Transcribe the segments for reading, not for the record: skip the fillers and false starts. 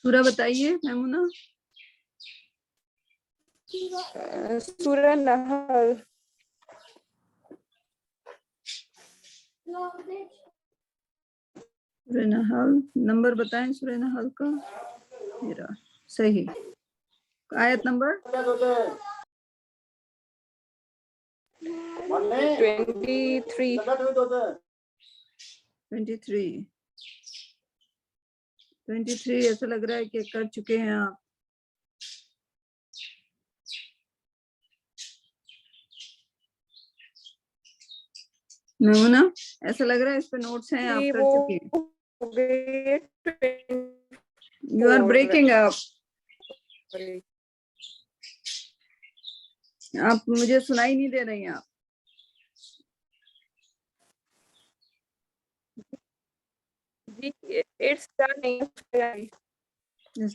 سورہ بتائیے میمونہ. سورہ نحل. سورہ نحل نمبر بتائیں سورہ نحل کا. میرا صحیح آیت نمبر 23 ایسا لگ رہا ہے کہ کر چکے ہیں آپ. میمونہ ایسا لگ رہا ہے اس پہ نوٹس ہیں آپ کر چکی ہیں. یو آر بریکنگ اپ. آپ مجھے سنائی نہیں دے رہی ہیں آپ.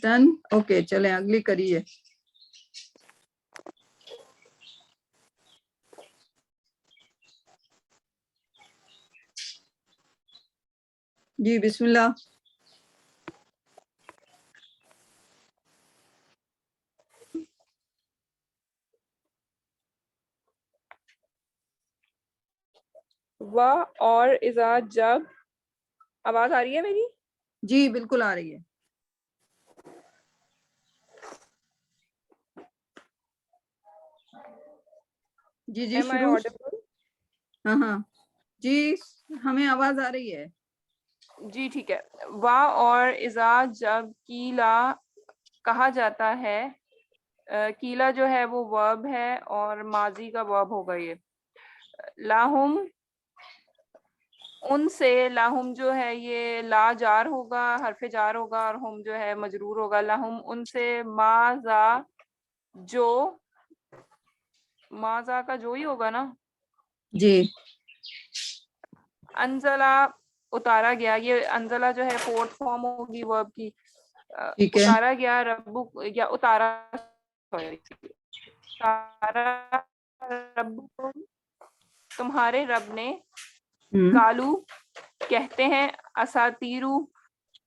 ڈن اوکے چلیں اگلی کریے. جی بسم اللہ. اور اذا جب. آواز آ رہی ہے میری؟ جی بالکل آ رہی ہے. جی جی Am I شروع. audible؟ ہاں ہاں جی ہمیں آواز آ رہی ہے. جی ٹھیک ہے. اور اذا جب کیلا کہا جاتا ہے. کیلا جو ہے وہ ورب ہے اور ماضی کا ورب ہوگا یہ. لاہم ان سے. لاہم جو ہے یہ لا جار ہوگا حرف جار ہوگا اور ہم جو ہے مجرور ہوگا. لاہم ان سے ماذا جو. ماذا کا جو ہی ہوگا نا. جی انزلہ اتارا گیا. یہ انزلہ جو ہے فورتھ فارم ہوگی ورب کی. ٹھیک ہے. اتارا گیا ربو یا اتارا رب تمہارے رب نے. کالو کہتے ہیں. اساطیرو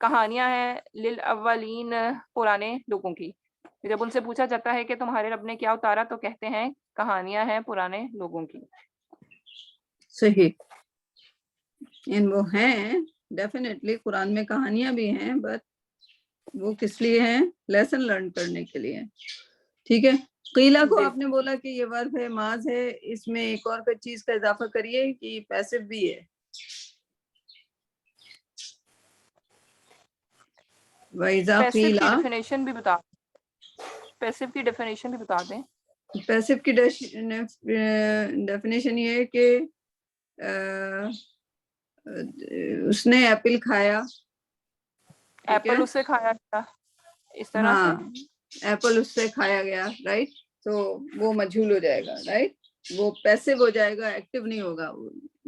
کہانیاں ہیں. للاولین پرانے لوگوں کی. جب ان سے پوچھا جاتا ہے کہ تمہارے رب نے کیا اتارا تو کہتے ہیں کہانیاں ہیں پرانے لوگوں کی. صحیح. وہ ہیں ڈیفینیٹلی قرآن میں کہانیاں بھی ہیں بٹ وہ کس لیے ہیں؟ لیسن لرن کرنے کے لیے. ٹھیک ہے. قیلا کو آپ نے بولا کہ یہ ورب ہے ماض ہے. اس میں ایک اور چیز کا اضافہ کریے کہ پیسو بھی ہے. وَإِذَا پیسو قِيلَ کی ڈیفینیشن بھی بتا. پیسو کی ڈیفینیشن بھی بتا دیں. پیسو کی ڈیفینیشن یہ ہے کہ اس نے ایپل کھایا. ایپل اس سے کھایا گیا اس طرح سے. ہاں ایپل اس سے کھایا گیا رائٹ. تو وہ مجہول ہو جائے گا رائٹ. وہ پیسو ہو جائے گا ایکٹیو نہیں ہوگا.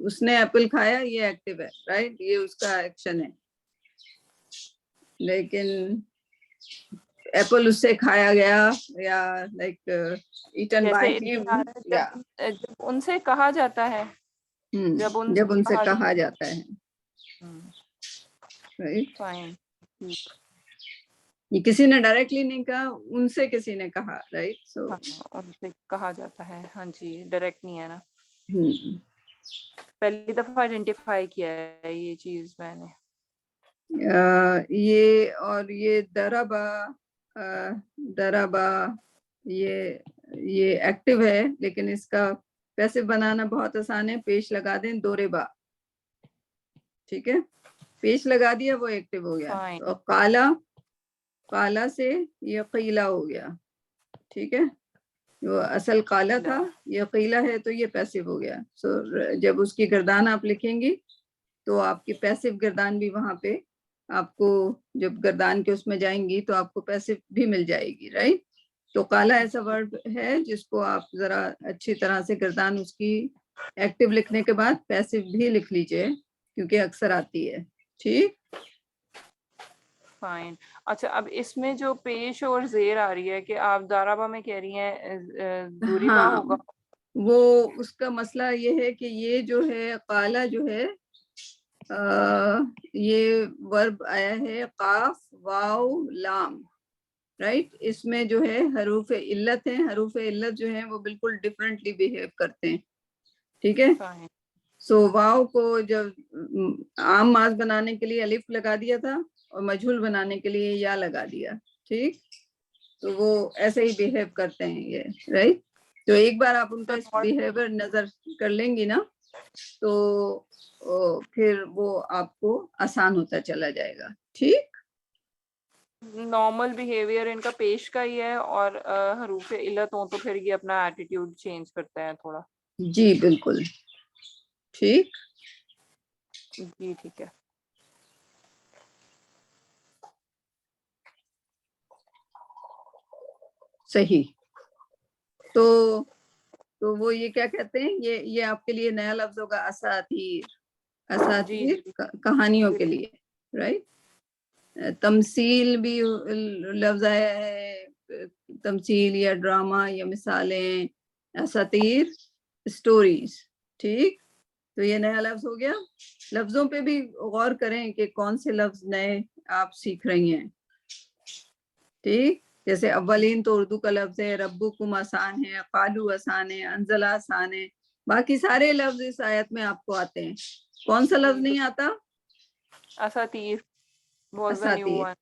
اس نے ایپل کھایا یہ ایکٹیو ہے رائٹ. یہ اس کا ایکشن ہے. لیکن ایپل اس سے کھایا گیا یا لائک ایٹن بائی ہم یا جب ان سے کہا جاتا ہے. جب ان سے کہا جاتا ہے رائٹ. فائن. یہ کسی نے ڈائریکٹلی نہیں کہا. ان سے کسی نے کہا رائٹ. سو ان سے کہا جاتا ہے. ہاں جی ڈائریکٹ نہیں ہے نا. پہلی دفعہ آئیڈینٹیفائی کیا ہے یہ چیز میں نے. یہ اور یہ دربا یہ ایکٹیو ہے لیکن اس کا پیسو بنانا بہت آسان ہے. پیش لگا دیں دوربا. ٹھیک ہے. پیش لگا دیا وہ ایکٹیو ہو گیا. اور کالا سے یہ قیلا ہو گیا. ٹھیک ہے. وہ اصل کالا تھا یہ قیلا ہے تو یہ پیسو ہو گیا. سو جب اس کی گردان آپ لکھیں گی تو آپ کی پیسو گردان بھی وہاں پہ آپ کو جب گردان کے اس میں جائیں گی تو آپ کو پیسو بھی مل جائے گی رائٹ. تو کالا ایسا ورڈ ہے جس کو آپ ذرا اچھی طرح سے گردان اس کی ایکٹیو لکھنے کے بعد پیسو بھی لکھ لیجئے کیونکہ اکثر آتی ہے. ٹھیک. فائن. اچھا اب اس میں جو پیش اور زیر آ رہی ہے کہ آپ دارابا میں کہہ رہی ہیں دوریبا ہاں ہوگا. وہ اس کا مسئلہ یہ ہے کہ یہ جو ہے قالا جو ہے یہ ورب آیا ہے قاف واو لام رائٹ, اس میں جو ہے حروف علت ہیں, حروف علت جو ہیں وہ بالکل ڈفرینٹلی بیہیو کرتے ہیں, ٹھیک ہے. سو واو کو جب عام ماس بنانے کے لیے الف لگا دیا تھا اور مجہول بنانے کے لیے یا لگا دیا, ٹھیک, تو وہ ایسے ہی بیہیو کرتے ہیں یہ, رائٹ. تو ایک بار آپ ان کا بیہیویئر نظر کر لیں گی نا تو پھر وہ آپ کو آسان ہوتا چلا جائے گا, ٹھیک. نارمل بیہیویئر ان کا پیش کا ہی ہے, اور حروف علت ہوں تو پھر یہ اپنا ایٹیٹیوڈ چینج کرتا ہے تھوڑا. جی بالکل ٹھیک. جی ٹھیک ہے. صحیح. تو وہ یہ کیا کہتے ہیں, یہ آپ کے لیے نیا لفظ ہوگا, اساطیر. اساطیر کہانیوں کے لیے, رائٹ. تمثیل بھی لفظ آیا ہے, تمثیل یا ڈرامہ یا مثالیں, اساطیر اسٹوریز, ٹھیک. تو یہ نیا لفظ ہو گیا. لفظوں پہ بھی غور کریں کہ کون سے لفظ نئے آپ سیکھ رہی ہیں, ٹھیک. جیسے اولین تو اردو کا لفظ ہے, ربکم آسان ہے, قالو آسان ہے, انزلہ آسان ہے, باقی سارے لفظ اس آیت میں آپ کو آتے ہیں. کون سا لفظ نہیں آتا؟ اساطیر. اساطیر,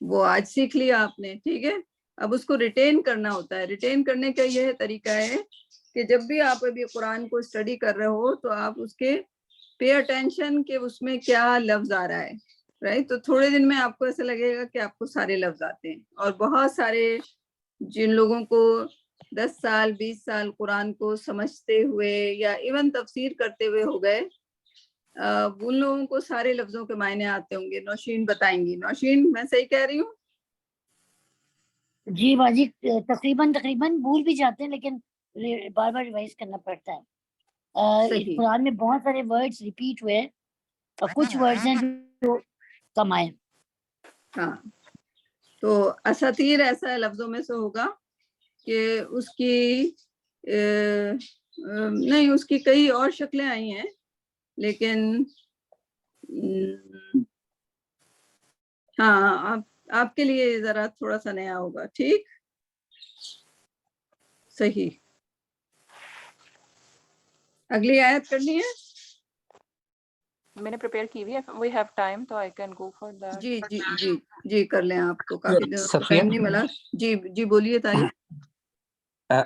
وہ آج سیکھ لیا آپ نے, ٹھیک ہے. اب اس کو ریٹین کرنا ہوتا ہے. ریٹین کرنے کا یہ طریقہ ہے کہ جب بھی آپ ابھی قرآن کو اسٹڈی کر رہے ہو تو آپ اس کے پے اٹینشن کہ اس میں کیا لفظ آ رہا ہے, رائٹ. تو تھوڑے دن میں آپ کو ایسا لگے گا کہ آپ کو سارے لفظ آتے ہیں. اور بہت سارے جن لوگوں کو 10 سال 20 سال قرآن کو سمجھتے ہوئے یا ایون تفسیر کرتے ہوئے ہو گئے, ان لوگوں کو سارے لفظوں کے معنی آتے ہوں گے. نوشین بتائیں گی. نوشین, میں صحیح کہہ رہی ہوں؟ جی باجی, تقریباً بھول بھی جاتے ہیں لیکن بار بار ریوائز کرنا پڑتا ہے. قرآن میں بہت سارے ورڈز ریپیٹ ہوئے اور کچھ ورڈز ہیں جو کم آئے. ہاں, تو اساطیر ایسا لفظوں میں سے ہوگا کہ اس کی نہیں, اس کی کئی اور شکلیں آئی ہیں, لیکن ہاں آپ کے لیے ذرا تھوڑا سا نیا ہوگا, ٹھیک. صحیح. اگلی آیت کرنی ہے. میں نے پریپیئر کی ہوئی ہے. وی ہیو ٹائم تو I can go for that. جی جی جی جی کر لیں, آپ کو کافی دیر سے ٹائم نہیں ملا. جی جی بولیے طارق.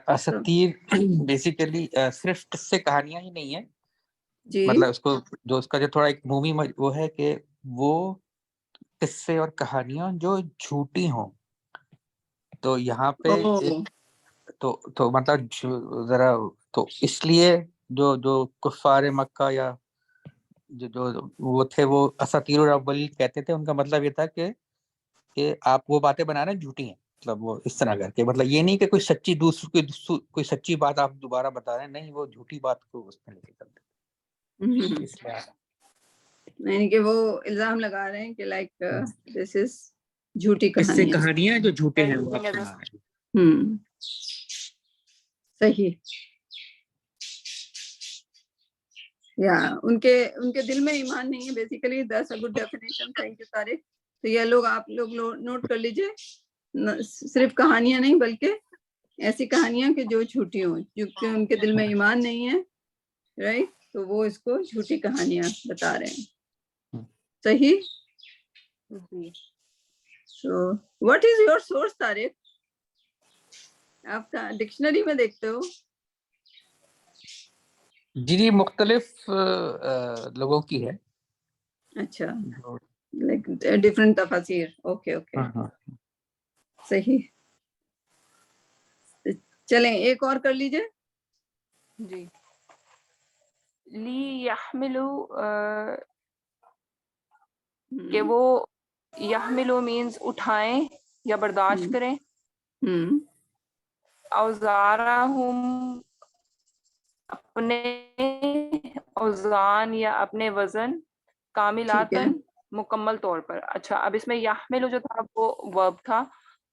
اساطیر بیسیکلی صرف قصے کہانیاں ہی نہیں ہیں, جی مطلب اس کو جو اس کا جو تھوڑا ایک مووی وہ ہے کہ وہ قصے اور کہانیاں جو جھوٹی ہوں. تو یہاں پہ تو مطلب ذرا تو اس لیے جو کفار مکہ یا جو وہ تھے وہ اساطیر الاولین کہتے تھے, ان کا مطلب یہ تھا کہ آپ وہ باتیں بنا رہے ہیں جھوٹی ہیں, مطلب وہ اس طرح کر کے, مطلب یہ نہیں کہ کوئی سچی کوئی سچی بات آپ دوبارہ بتا رہے ہیں, نہیں, وہ جھوٹی بات کو اس میں لے کے چلتے. یعنی کہ وہ الزام لگا رہے ہیں کہ لائک دس از جھوٹی کہانیاں جو جھوٹے ہیں وہ آپ سنا رہے ہیں. صحیح. یا ان کے دل میں ایمان نہیں ہے basically. That's a good definition. Thank you Tariq. تو یہ لوگ آپ لوگ نوٹ کر لیجئے, صرف کہانیاں نہیں بلکہ ایسی کہانیاں کہ جو جھوٹی ہوں, کیونکہ ان کے دل میں ایمان نہیں ہے, رائٹ. تو وہ اس کو جھوٹی کہانیاں بتا رہے ہیں. صحیح. So what is your source Tariq? آپ کا ڈکشنری میں دیکھتے ہو؟ جی مختلف لوگوں کی ہے. اچھا, لائک ڈفرنٹ تفاسیر. اوکے اوکے, صحیح. چلیں ایک اور کر لیجئے. جی. لی یحملو, کہ وہ یحملو مینز اٹھائیں یا برداشت کریں. اوزارہم, اپنے اوزان یا اپنے وزن, کاملاتن, مکمل طور پر. اچھا, اب اس میں یحملو جو تھا وہ ورب تھا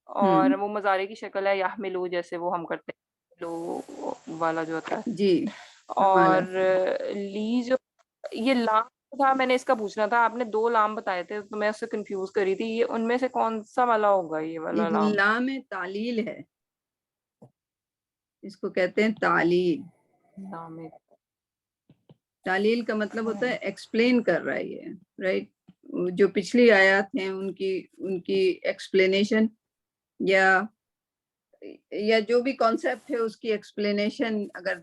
اور وہ مضارع کی شکل ہے یحملو, جیسے وہ ہم کرتے ہیں لو والا جو ہوتا ہے. جی. اور لی جو یہ لام تھا میں نے اس کا پوچھنا تھا, آپ نے 2 لام بتائے تھے تو میں اس سے کنفیوز کری تھی, یہ ان میں سے کون سا والا ہوگا یہ والا لام؟ لام تعلیل ہے, اس کو کہتے ہیں تعلیل. لام تعلیل کا مطلب ہوتا ہے ایکسپلین کر رہا ہے یہ, رائٹ. جو پچھلی آیات ہیں ان کی ایکسپلینیشن یا جو بھی کانسیپٹ ہے اس کی ایکسپلینیشن اگر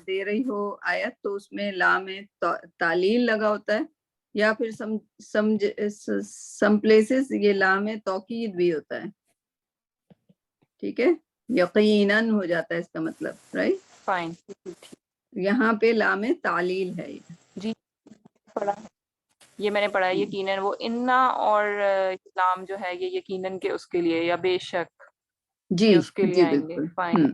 دے رہی ہو آیت, تو اس میں لام تعلیل لگا ہوتا ہے, یا پھر سم پلیسز یہ لام توکید بھی ہوتا ہے. ٹھیک ہے, یقیناً ہو جاتا ہے اس کا مطلب, رائٹ. فائن. یہاں پہ لام تعلیل ہے. جی پڑھا, یہ میں نے پڑھا ہے یقیناً, وہ انا اور لام جو ہے یہ یقیناً کے اس کے لیے, یا بے شک جی یہ اس کے لیے جی آئیں گے. بالکل. فائن.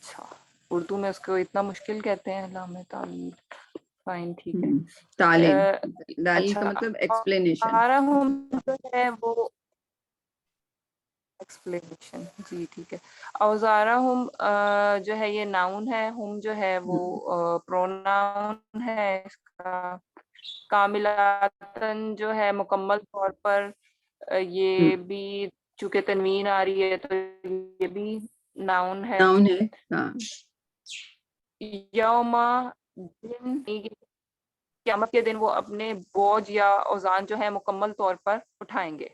اچھا, اردو میں اس کو اتنا مشکل کہتے ہیں لام تعلیل. فائن, ٹھیک ہے. تعلیل تعلیل کا اچھا, مطلب ایکسپلینیشن. ہمارا جو ہے وہ ایکسپلینیشن. جی ٹھیک ہے. اوزارہم جو ہے یہ ناؤن ہے, ہم جو ہے وہ پروناؤن ہے اس کا. کاملاتن جو ہے مکمل طور پر, یہ بھی چونکہ تنوین آ رہی ہے تو یہ بھی ناؤن ہے. ناؤن ہے, ہاں. یوما دن, قیامت کے دن وہ اپنے بوجھ یا اوزان جو ہے مکمل طور پر اٹھائیں گے.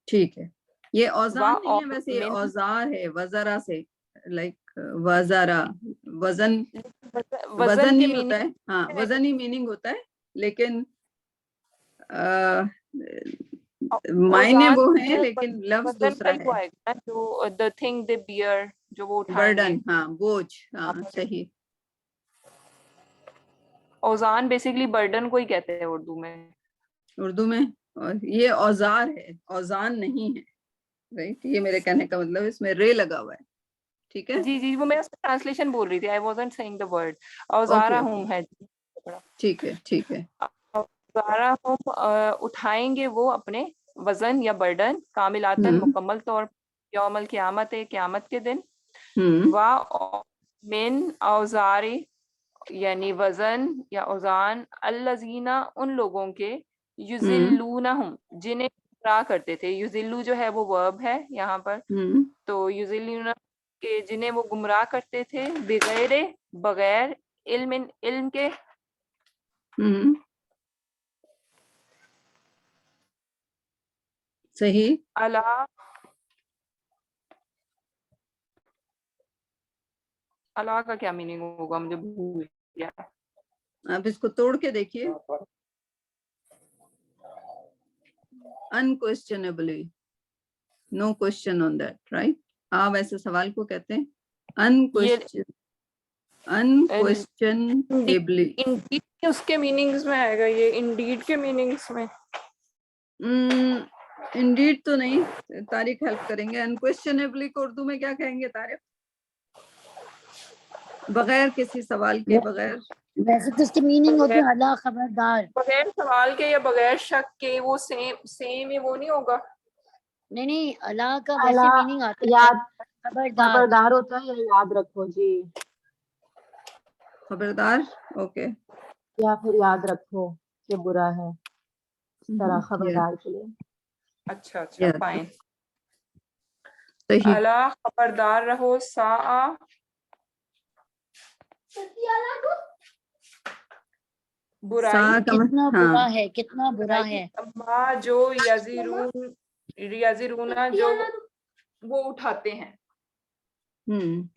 ٹھیک ہے, یہ اوزان نہیں ہے ویسے, یہ اوزار ہے, وزرا سے, لائک وزرا, وزن وزن کے ہی ہوتا ہے. ہاں, وزن ہی میننگ ہوتا ہے, لیکن معنی وہ ہیں لیکن لفظ دوسرا ہے. جو the thing they bear, جو وہ اٹھائیں گے. برڈن, ہاں, بوجھ, ہاں صحیح. اوزان بیسیکلی برڈن کو ہی کہتے ہیں اردو میں. اردو میں یہ اوزار ہے, اوزان نہیں ہے, رائٹ. یہ میرے کہنے کا مطلب اس میں رے لگا ہوا ہے. ٹھیک ہے, جی جی, وہ میں اس کا ٹرانسلیشن بول رہی تھی. I wasn't saying the word. اوزارہم ہے. ٹھیک ہے, ٹھیک ہے. اوزارہم اٹھائیں گے وہ اپنے وزن یا برڈن, کاملاتن مکمل طور پر, یوم القیامت قیامت کے دن. من اوزاری یعنی وزن یا اوزان, الذین ان لوگوں کے, یذلونہم جنہیں گمراہ کرتے تھے. یذلو جو ہے وہ ورب ہے یہاں پر, تو یذلون کے جنہیں وہ گمراہ کرتے تھے, بغیر علم کے. صحیح. اللہ کا کیا میننگ ہوگا, مجھے بھول گیا. آپ اس کو توڑ کے دیکھیے. unquestionably, no question on that, right. آپ ایسے سوال کو کہتے ہیں unquestionably. اس کے میننگز میں آئے گا یہ, انڈیڈ کے میننگز میں. انڈیڈ تو نہیں, طارق ہیلپ کریں گے. unquestionably کو اردو میں کیا کہیں گے طارق, بغیر کسی سوال کے, بغیر. ویسے تو اس کی میننگ ہوتی ہے اللہ خبردار. بغیر سوال کے یا بغیر شک کے, وہ سیم ہی وہ نہیں ہوگا. نہیں, اللہ کا ویسے میننگ آتا ہے خبردار ہوتا ہے, یا یاد رکھو. جی, خبردار, اوکے. یا پھر یاد رکھو کہ برا ہے, اس طرح خبردار کے لیے. اچھا اچھا, فائن. صحیح. اللہ خبردار رہو, برائی کتنا برا ہے, کتنا برا ہے. ما جو یزرون جو وہ اٹھاتے ہیں,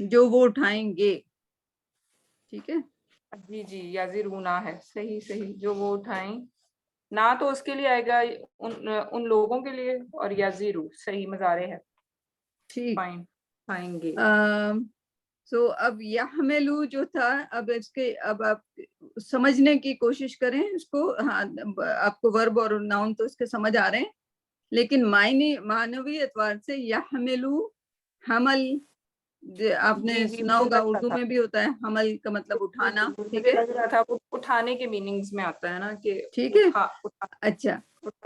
جو وہ اٹھائیں گے. ٹھیک ہے, جی جی, یزرون ہے. صحیح صحیح, جو وہ اٹھائیں, نہ تو اس کے لیے آئے گا ان لوگوں کے لیے, اور یزرو صحیح مظاہرے ہے. ٹھیک. فائن, کھائیں گے. سو اب یحملو جو تھا, اب اس کے اب آپ سمجھنے کی کوشش کریں اس کو. ہاں, آپ کو ورب اور ناؤن تو اس کے سمجھ آ رہے ہیں, لیکن معنوی اعتبار سے یحملو, حمل آپ نے سنا ہوگا, اردو میں بھی ہوتا ہے حمل کا مطلب اٹھانا. ٹھیک ہے, اٹھانے کے میننگز میں آتا ہے نا کہ. ٹھیک ہے, اچھا.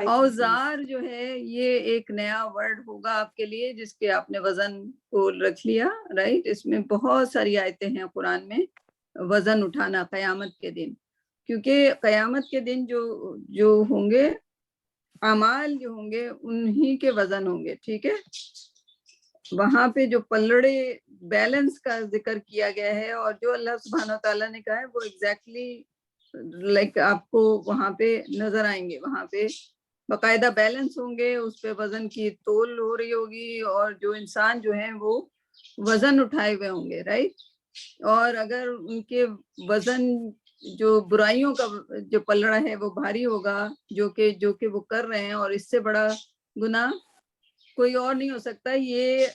اوزار جو ہے یہ ایک نیا ورڈ ہوگا آپ کے لیے, جس کے آپ نے وزن کو رکھ لیا, رائٹ. اس میں بہت ساری آیتیں ہیں قرآن میں وزن اٹھانا قیامت کے دن, کیونکہ قیامت کے دن جو ہوں گے اعمال جو ہوں گے انہی کے وزن ہوں گے. ٹھیک ہے, وہاں پہ جو پلڑے بیلنس کا ذکر کیا گیا ہے اور جو اللہ سبحانہ تعالیٰ نے کہا ہے وہ ایگزیکٹلی لائک آپ کو وہاں پہ نظر آئیں گے. وہاں پہ باقاعدہ بیلنس ہوں گے, اس پہ وزن کی تول ہو رہی ہوگی, اور جو انسان جو ہیں وہ وزن اٹھائے ہوئے ہوں گے. رائٹ, اور اگر ان کے وزن جو برائیوں کا جو پلڑا ہے وہ بھاری ہوگا جو کہ وہ کر رہے ہیں, اور اس سے بڑا گناہ کوئی اور نہیں ہو سکتا. یہ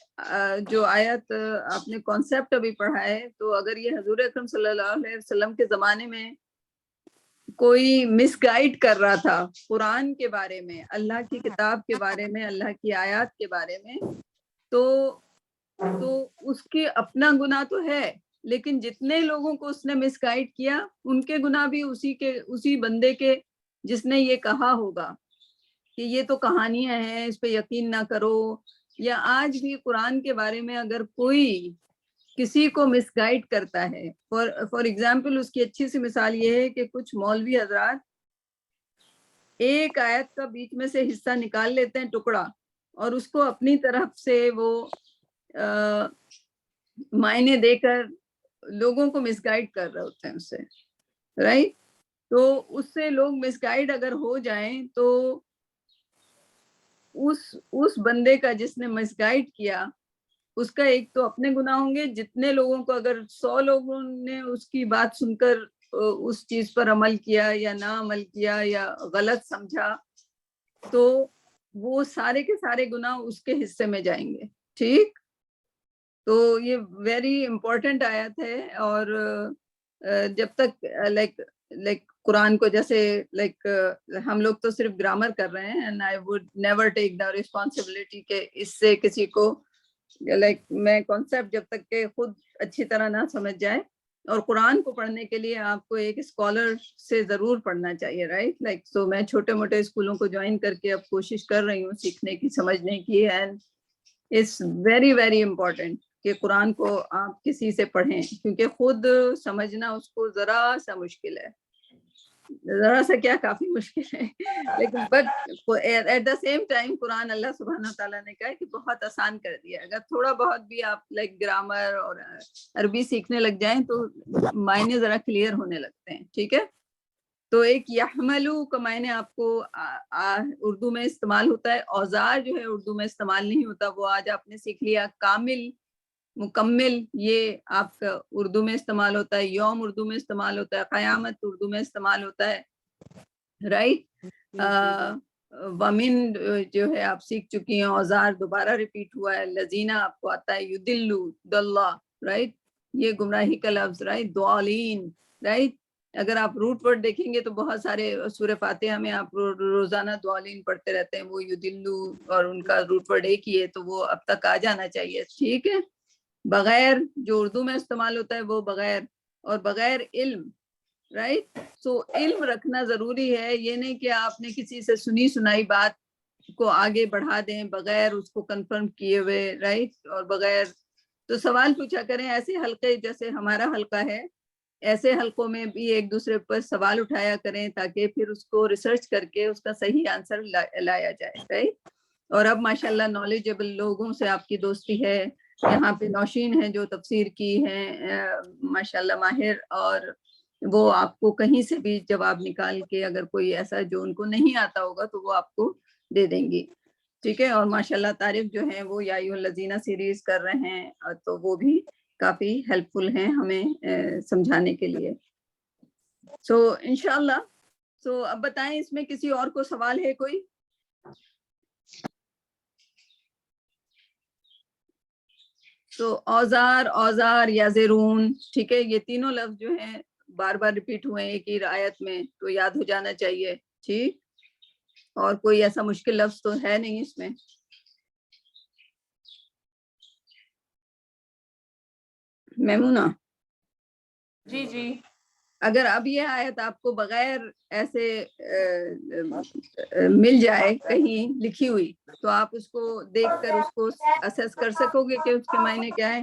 جو آیت آپ نے کانسیپٹ ابھی پڑھا ہے, تو اگر یہ حضور اکرم صلی اللہ علیہ وسلم کے زمانے میں کوئی مس گائیڈ کر رہا تھا قرآن کے بارے میں, اللہ کی کتاب کے بارے میں, اللہ کی آیات کے بارے میں, تو اس کے اپنا گناہ تو ہے, لیکن جتنے لوگوں کو اس نے مس گائیڈ کیا ان کے گناہ بھی اسی بندے کے جس نے یہ کہا ہوگا کہ یہ تو کہانیاں ہیں, اس پہ یقین نہ کرو. یا آج بھی قرآن کے بارے میں اگر کوئی کسی کو مس گائیڈ کرتا ہے, فار ایگزامپل اس کی اچھی سی مثال یہ ہے کہ کچھ مولوی حضرات ایک آیت کا بیچ میں سے حصہ نکال لیتے ہیں ٹکڑا, اور اس کو اپنی طرف سے وہ معنی دے کر لوگوں کو مس گائیڈ کر رہے ہوتے ہیں اس سے. رائٹ, تو اس سے لوگ مس گائیڈ اگر ہو جائیں تو اس بندے کا جس نے مس گائیڈ کیا اس کا ایک تو اپنے گناہ ہوں گے, جتنے لوگوں کو اگر 100 لوگوں نے اس کی بات سن کر اس چیز پر عمل کیا یا نہ عمل کیا یا غلط سمجھا, تو وہ سارے کے سارے گناہ اس کے حصے میں جائیں گے. ٹھیک, تو یہ ویری امپورٹنٹ آیت ہے. اور جب تک لائک قرآن کو جیسے لائک ہم لوگ تو صرف گرامر کر رہے ہیں, and I would never take the responsibility کہ اس سے کسی کو لائک میں کانسیپٹ جب تک کہ خود اچھی طرح نہ سمجھ جائے. اور قرآن کو پڑھنے کے لیے آپ کو ایک اسکالر سے ضرور پڑھنا چاہیے. رائٹ, لائک سو میں چھوٹے موٹے اسکولوں کو جوائن کر کے اب کوشش کر رہی ہوں سیکھنے کی, سمجھنے کی. And it's very very important کہ قرآن کو آپ کسی سے پڑھیں, کیونکہ خود سمجھنا اس کو ذرا سا مشکل ہے, ذرا سا کیا کافی مشکل ہے. لیکن but at the same time قرآن اللہ سبحانہ تعالیٰ نے کہا کہ بہت آسان کر دیا. اگر تھوڑا بہت بھی آپ لائک گرامر اور عربی سیکھنے لگ جائیں تو معنی ذرا کلیئر ہونے لگتے ہیں. ٹھیک ہے, تو ایک یحملو کا معنی آپ کو اردو میں استعمال ہوتا ہے, اوزار جو ہے اردو میں استعمال نہیں ہوتا, وہ آج آپ نے سیکھ لیا. کامل, مکمل, یہ آپ کا اردو میں استعمال ہوتا ہے. یوم اردو میں استعمال ہوتا ہے. قیامت اردو میں استعمال ہوتا ہے. رائٹ, ومن جو ہے آپ سیکھ چکی ہیں, اوزار دوبارہ ریپیٹ ہوا ہے. لذینہ آپ کو آتا ہے, یدلو دلہ, رائٹ, یہ گمراہی کا لفظ. رائٹ, دوالین. رائٹ, اگر آپ روٹ ورڈ دیکھیں گے تو بہت سارے سورہ فاتحہ میں آپ روزانہ دوالین پڑھتے رہتے ہیں, وہ یدلو اور ان کا روٹ ورڈ ایک ہی ہے, تو وہ اب تک آ جانا چاہیے. ٹھیک ہے, بغیر جو اردو میں استعمال ہوتا ہے وہ بغیر, اور بغیر علم. رائٹ, سو علم رکھنا ضروری ہے. یہ نہیں کہ آپ نے کسی سے سنی سنائی بات کو آگے بڑھا دیں بغیر اس کو کنفرم کیے ہوئے. رائٹ, اور بغیر, تو سوال پوچھا کریں. ایسے حلقے جیسے ہمارا حلقہ ہے, ایسے حلقوں میں بھی ایک دوسرے پر سوال اٹھایا کریں تاکہ پھر اس کو ریسرچ کر کے اس کا صحیح آنسر لایا جائے. رائٹ, اور اب ماشاءاللہ نالجبل لوگوں سے آپ کی دوستی ہے. یہاں پہ نوشین ہیں جو تفسیر کی ہیں ماشاءاللہ ماہر, اور وہ آپ کو کہیں سے بھی جواب نکال کے اگر کوئی ایسا جو ان کو نہیں آتا ہوگا تو وہ آپ کو دے دیں گی. ٹھیک ہے, اور ماشاءاللہ طارق جو ہیں وہ یا ایھا الذین سیریز کر رہے ہیں, تو وہ بھی کافی ہیلپ فل ہیں ہمیں سمجھانے کے لیے. سو انشاءاللہ. سو اب بتائیں اس میں کسی اور کو سوال ہے کوئی؟ تو اوزار, اوزار, یازرون. ٹھیک ہے, یہ تینوں لفظ جو ہیں بار بار ریپیٹ ہوئے ہیں ایک ہی آیت میں, تو یاد ہو جانا چاہیے. ٹھیک, اور کوئی ایسا مشکل لفظ تو ہے نہیں اس میں. میمونہ جی جی, اگر اب یہ آیت آپ کو بغیر ایسے مل جائے کہیں لکھی ہوئی, تو آپ اس کو دیکھ کر اس کو اسیس کر سکو گے کہ اس کے معنی کیا ہے؟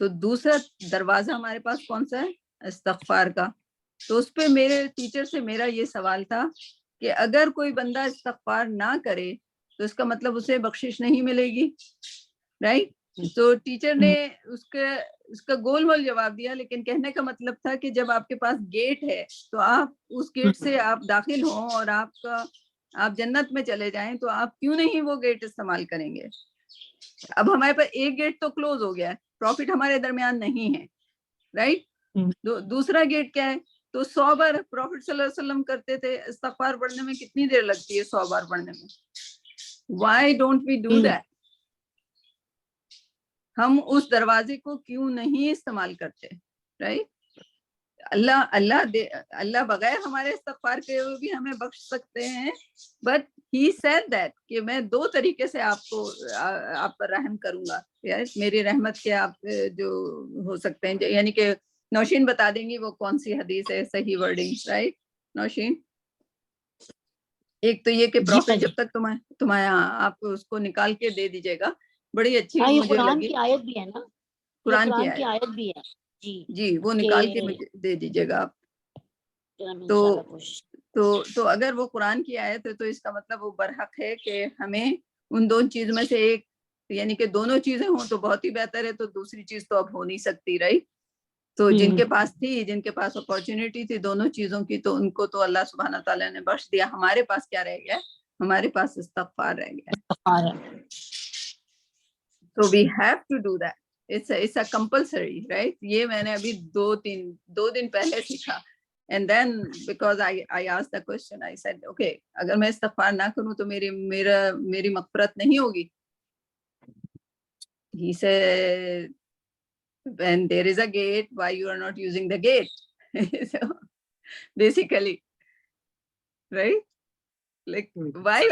تو دوسرا دروازہ ہمارے پاس کون سا ہے؟ استغفار کا. تو اس پہ میرے ٹیچر سے میرا یہ سوال تھا کہ اگر کوئی بندہ استغفار نہ کرے تو اس کا مطلب اسے بخشش نہیں ملے گی, رائٹ؟ تو ٹیچر نے اس کا گول مول جواب دیا, لیکن کہنے کا مطلب تھا کہ جب آپ کے پاس گیٹ ہے تو آپ اس گیٹ سے آپ داخل ہوں اور آپ جنت میں چلے جائیں, تو آپ کیوں نہیں وہ گیٹ استعمال کریں گے؟ اب ہمارے پاس ایک گیٹ تو کلوز ہو گیا ہے, پروفٹ ہمارے درمیان نہیں ہے, رائٹ؟ دوسرا گیٹ کیا ہے؟ تو 100 بار پروفٹ صلی اللہ علیہ وسلم کرتے تھے, استغفار پڑھنے میں کتنی دیر لگتی ہے 100 بار پڑھنے میں؟ Why don't we do that? ہم اس دروازے کو کیوں نہیں استعمال کرتے, رائٹ؟ اللہ بغیر ہمارے استغفار کے بھی ہمیں بخش سکتے ہیں, بٹ ہی سیڈ دیٹ کہ میں 2 طریقے سے آپ پر رحم کروں گا. میری رحمت کے آپ جو ہو سکتے ہیں, یعنی کہ نوشین بتا دیں گی وہ کون سی حدیث ہے صحیح ورڈنگ, رائٹ نوشین؟ ایک تو یہ کہ پروفٹ جب تک تمہارے آپ اس کو نکال کے دے دیجیے گا, بڑی اچھی مجھے قرآن لگی. کی آیت بھی ہے نا, قرآن کی آیت بھی ہے جی, وہ نکال کے مجھے دے دیجیے گا آپ. تو اگر وہ قرآن کی آیت ہے تو اس کا مطلب وہ برحق ہے کہ ہمیں ان 2 چیزوں میں سے ایک, یعنی کہ دونوں چیزیں ہوں تو بہت ہی بہتر ہے, تو دوسری چیز تو اب ہو نہیں سکتی, رائٹ؟ تو جن کے پاس اپارچونٹی تھی دونوں چیزوں کی, تو ان کو تو اللہ سبحانہ تعالیٰ نے بخش دیا. ہمارے پاس کیا رہ گیا؟ ہمارے پاس استغفار رہ گیا. So we have to do that. It's a compulsory, right? یہ میں نے ابھی 2 دن پہلے سیکھا. And then because I asked the question, I said, okay, اگر میں استغفار نہ کروں تو میری مغفرت نہیں ہوگی. He said, when there is a gate, why you are not using the gate? So basically, right? Like why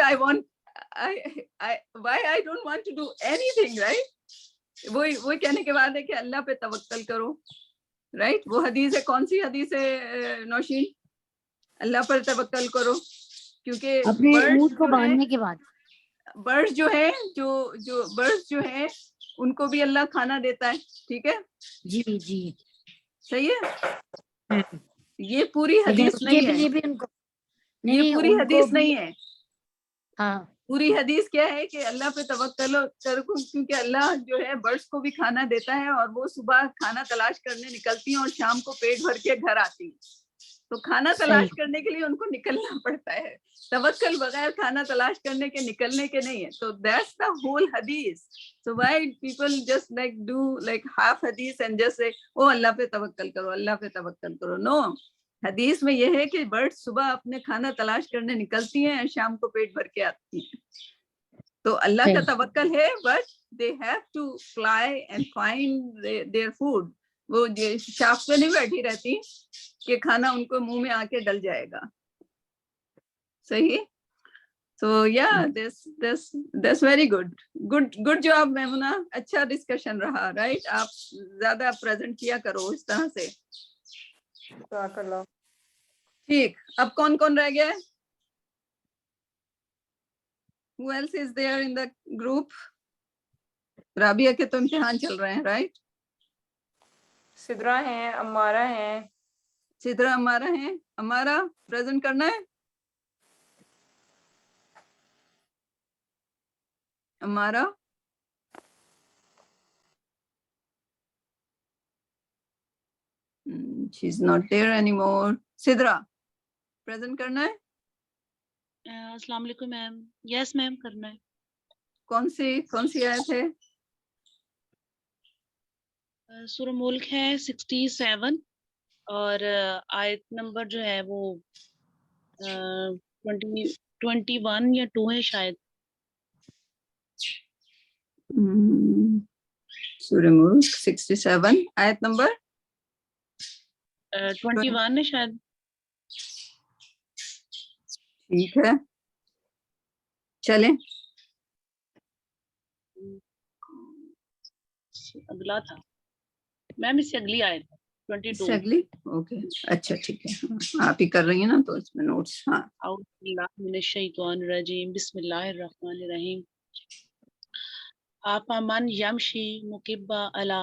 I don't want to do anything, right? وہ کہنے کے بعد ہے کہ اللہ پہ توکل کرو, رائٹ؟ وہ حدیث ہے, کون سی حدیث ہے نوشین؟ اللہ پر توکل کرو, کیونکہ اپنے اونٹ کو باندھنے کے بعد برڈز جو ہیں ان کو بھی اللہ کھانا دیتا ہے, ٹھیک ہے؟ جی صحیح ہے. یہ پوری حدیث نہیں ہے, یہ پوری حدیث نہیں ہے. ہاں, پوری حدیث کیا ہے کہ اللہ پہ توکل کرو, کیونکہ اللہ جو ہے برڈز کو بھی کھانا دیتا ہے, اور وہ صبح کھانا تلاش کرنے نکلتی ہیں اور شام کو پیٹ بھر کے گھر آتی ہیں. تو کھانا تلاش کرنے کے لیے ان کو نکلنا پڑتا ہے, توکل بغیر کھانا تلاش کرنے کے نکلنے کے نہیں ہے. تو that's the whole hadith. So why people just like do like half hadith and just say, oh اللہ پہ توکل کرو, اللہ پہ توکل کرو. No, حدیث میں یہ ہے کہ برڈ صبح اپنے کھانا تلاش کرنے نکلتی ہیں, شام کو پیٹ بھر کے آتی ہیں. تو اللہ کا توکل ہے, but they have to fly and find their food. وہ شاخ پہ نہیں بیٹھی رہتی کہ کھانا ان کو منہ میں آ کے ڈل جائے گا. صحیح. So yeah, that's very good job Maimuna, اچھا ڈسکشن رہا, رائٹ؟ آپ زیادہ پریزنٹ کیا کرو اس طرح سے. ٹھیک, اب کون رہ گیا ہے؟ Who else is there in the group? Rabia کے تو امتحان چل رہے ہیں, رائٹ؟ سدرا ہیں, امارہ ہیں. سدرا امارہ ہیں. امارہ پریزنٹ کرنا ہے؟ امارہ she's not there anymore. Sidra present کرنا ہے؟ السلام علیکم میم. یس میم کرنا ہے. کون سی آیت ہے؟ سورہ ملک ہے 67 اور آیت نمبر جو ہے وہ 21 یا 2 ہے شاید. سورہ ملک 67 آیت نمبر 21 ہے شاید. ٹھیک ہے, چلیں. اگلا تھا میم, اس سے اگلی آیت 22. اگلی, اوکے, اچھا ٹھیک ہے, آپ ہی کر رہی ہیں نا تو اس میں نوٹس. ہاں, اعوذ باللہ من الشیطان الرجیم, بسم اللہ الرحمن الرحیم. آپ من یمشی مکبہ علی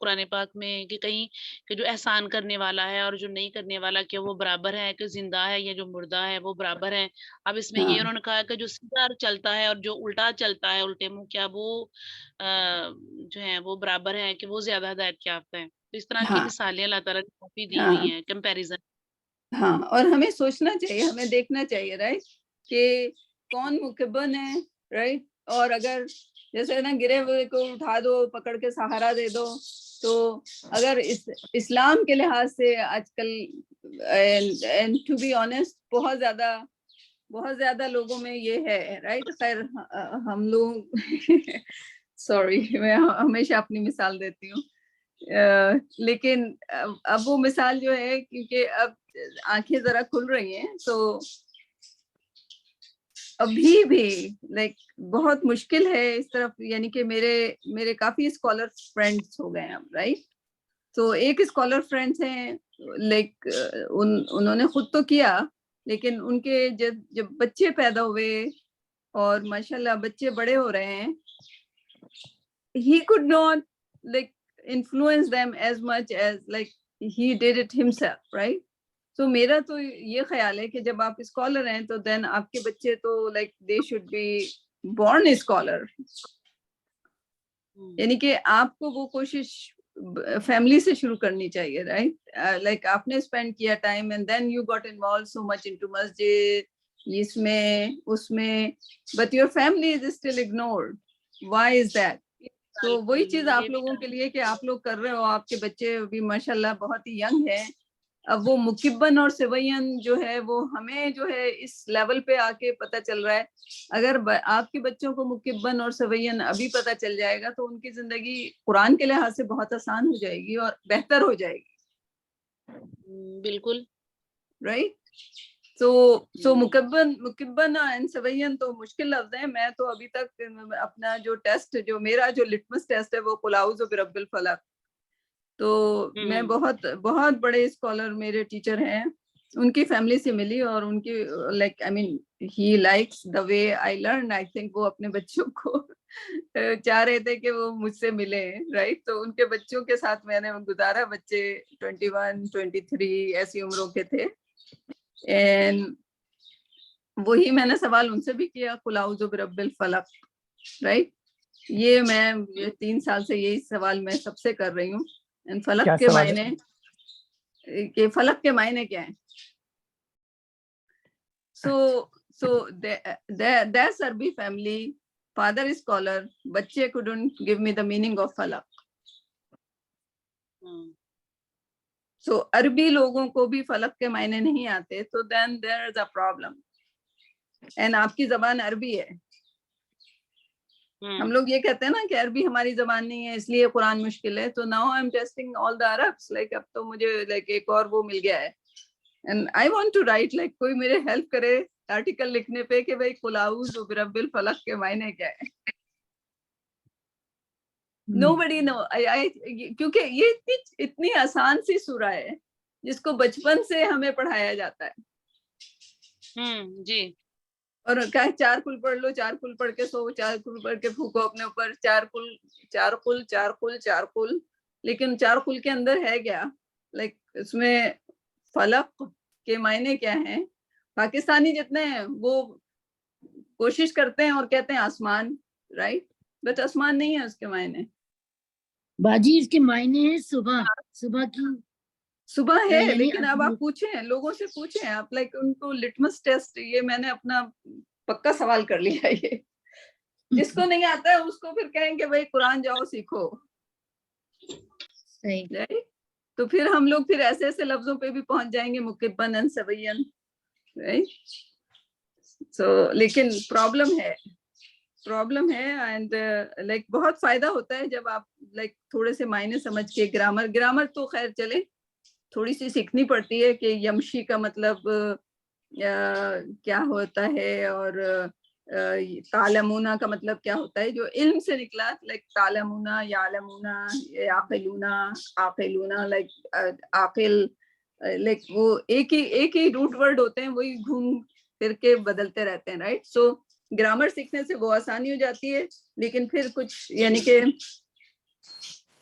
قرآن پاک میں کہ کہیں کہ جو احسان کرنے والا ہے اور جو نہیں کرنے والا کہ وہ برابر ہے، کہ زندہ ہے یا جو مردہ ہے وہ برابر ہے. اب اس میں یہ انہوں نے کہا کہ جو سیدھا چلتا ہے اور جو الٹا چلتا ہے الٹے منہ، کیا وہ جو ہے وہ برابر ہے کہ وہ زیادہ ہدایت یافتہ ہے. تو اس طرح کی مثالیں اللہ تعالیٰ نے کافی دی ہوئی ہیں کمپیریزن. ہاں، اور ہمیں سوچنا چاہیے، ہمیں دیکھنا چاہیے رائٹ کہ کون مکبن ہے رائٹ. اور اگر جیسے نا گرے ہوئے کو اٹھا دو، پکڑ کے سہارا دے دو، تو اگر اسلام کے لحاظ سے آج کل ٹو بی آنیسٹ بہت زیادہ لوگوں میں یہ ہے رائٹ. خیر ہم لوگ سوری میں ہمیشہ اپنی مثال دیتی ہوں، لیکن اب وہ مثال جو ہے کیونکہ اب آنکھیں ذرا کھل رہی ہیں تو ابھی بھی لائک بہت مشکل ہے اس طرف. یعنی کہ میرے کافی اسکالر فرینڈس ہو گئے اب رائٹ. تو ایک اسکالر فرینڈس ہیں لائک انہوں نے خود تو کیا، لیکن ان کے جب بچے پیدا ہوئے اور ماشاءاللہ بچے بڑے ہو رہے ہیں، he could not like influence them as much as like he did it himself right. So میرا تو یہ خیال ہے کہ جب آپ اسکالر ہیں تو دین آپ کے بچے تو like they should be born scholar. یعنی کہ آپ کو وہ کوشش فیملی سے شروع کرنی چاہیے رائٹ. لائک آپ نے اسپینڈ کیا time and then you got involve so much into مسجد، اس میں اس میں، but your family is still ignored. Why is that? تو وہی چیز آپ لوگوں کے لیے کہ آپ لوگ کر رہے ہو، آپ کے بچے بھی ماشاءاللہ بہت ہی ینگ ہیں. اب وہ مکبن اور سوین جو ہے وہ ہمیں جو ہے اس لیول پہ آ کے پتہ چل رہا ہے. اگر آپ کے بچوں کو مکبن اور سوین ابھی پتہ چل جائے گا تو ان کی زندگی قرآن کے لحاظ سے بہت آسان ہو جائے گی اور بہتر ہو جائے گی. بالکل رائٹ. سو مکبن اینڈ سوین تو مشکل لفظ ہیں. میں تو ابھی تک اپنا جو ٹیسٹ، جو میرا جو لٹمس ٹیسٹ ہے وہ قل اعوذ برب الفلق. تو میں بہت بڑے اسکالر میرے ٹیچر ہیں، ان کی فیملی سے ملی اور ان کی like I mean he likes the way I learn. I think وہ اپنے بچوں کو چاہ رہے تھے کہ وہ مجھ سے ملے رائٹ. تو ان کے بچوں کے ساتھ میں نے گزارا. بچے 21 23 ایسی عمروں کے تھے. اینڈ وہی میں نے سوال ان سے بھی کیا، قل اعوذ برب الفلق رائٹ. یہ میں 3 سال سے یہی سوال میں سب سے کر رہی ہوں. فلک کے معنی، کہ فلک کے معنی کیا ہیں. So that's Arabi family, father is scholar, بچے couldn't give me the meaning of falak. So عربی لوگوں کو بھی فلک کے معنی نہیں آتے، تو then there is a problem. and آپ کی زبان عربی ہے. ہم لوگ یہ کہتے ہیں نا کہ عربی ہماری زبان نہیں ہے اس لیے قرآن مشکل ہے. تو now I'm testing all the Arabs. like اب تو مجھے like ایک اور وہ مل گیا ہے. and I want to write like کوئی میرے ہیلپ کرے آرٹیکل لکھنے پہ کہ بھائی قل اعوذ برب الفلق کے معنی کیا ہے. nobody know. کیونکہ یہ اتنی آسان سی سورہ ہے جس کو بچپن سے ہمیں پڑھایا جاتا ہے. جی. اور کیا 4 کل پڑھ لو، 4 کل پڑھ کے سو، 4 کل پڑھ کے پھونکو اپنے اوپر، 4 کل. لیکن 4 کل کے اندر ہے کیا؟ لائک اس میں فلق کے معنی کیا ہیں؟ پاکستانی جتنے ہیں وہ کوشش کرتے ہیں اور کہتے ہیں آسمان رائٹ، بٹ آسمان نہیں ہے اس کے معنی. باجی اس کے معنی ہے صبح، صبح کی صبح ہے. لیکن اب آپ پوچھیں، لوگوں سے پوچھیں آپ، لائک ان کو لٹمس ٹیسٹ، یہ میں نے اپنا پکا سوال کر لیا. یہ جس کو نہیں آتا ہے اس کو پھر کہیں کہ بھائی قرآن جاؤ سیکھو. تو پھر ہم لوگ پھر ایسے ایسے لفظوں پہ بھی پہنچ جائیں گے، مکبن اینڈ سوین رائٹ. سو لیکن پرابلم ہے اینڈ لائک بہت فائدہ ہوتا ہے جب آپ لائک تھوڑے سے معنی سمجھ کے. گرامر تو خیر چلے تھوڑی سی سیکھنی پڑتی ہے کہ یمشی کا مطلب کیا ہوتا ہے اور تعلمونا کا مطلب کیا ہوتا ہے، جو علم سے نکلا. لائک تعلمونا، یعلمونا، یعقلونا، عاقلونا، لائک عاقل، لائک وہ ایک ہی روٹ ورڈ ہوتے ہیں، وہی گھوم پھر کے بدلتے رہتے ہیں رائٹ. سو گرامر سیکھنے سے وہ آسانی ہو جاتی ہے. لیکن پھر کچھ یعنی کہ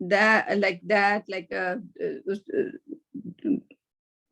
like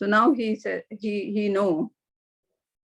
So now he know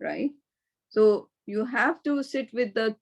right? So you have to sit with the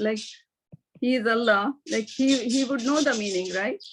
like he is Allah, like he would know the meaning, right?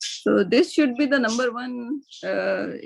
So this should be the number 1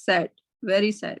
sad, very sad।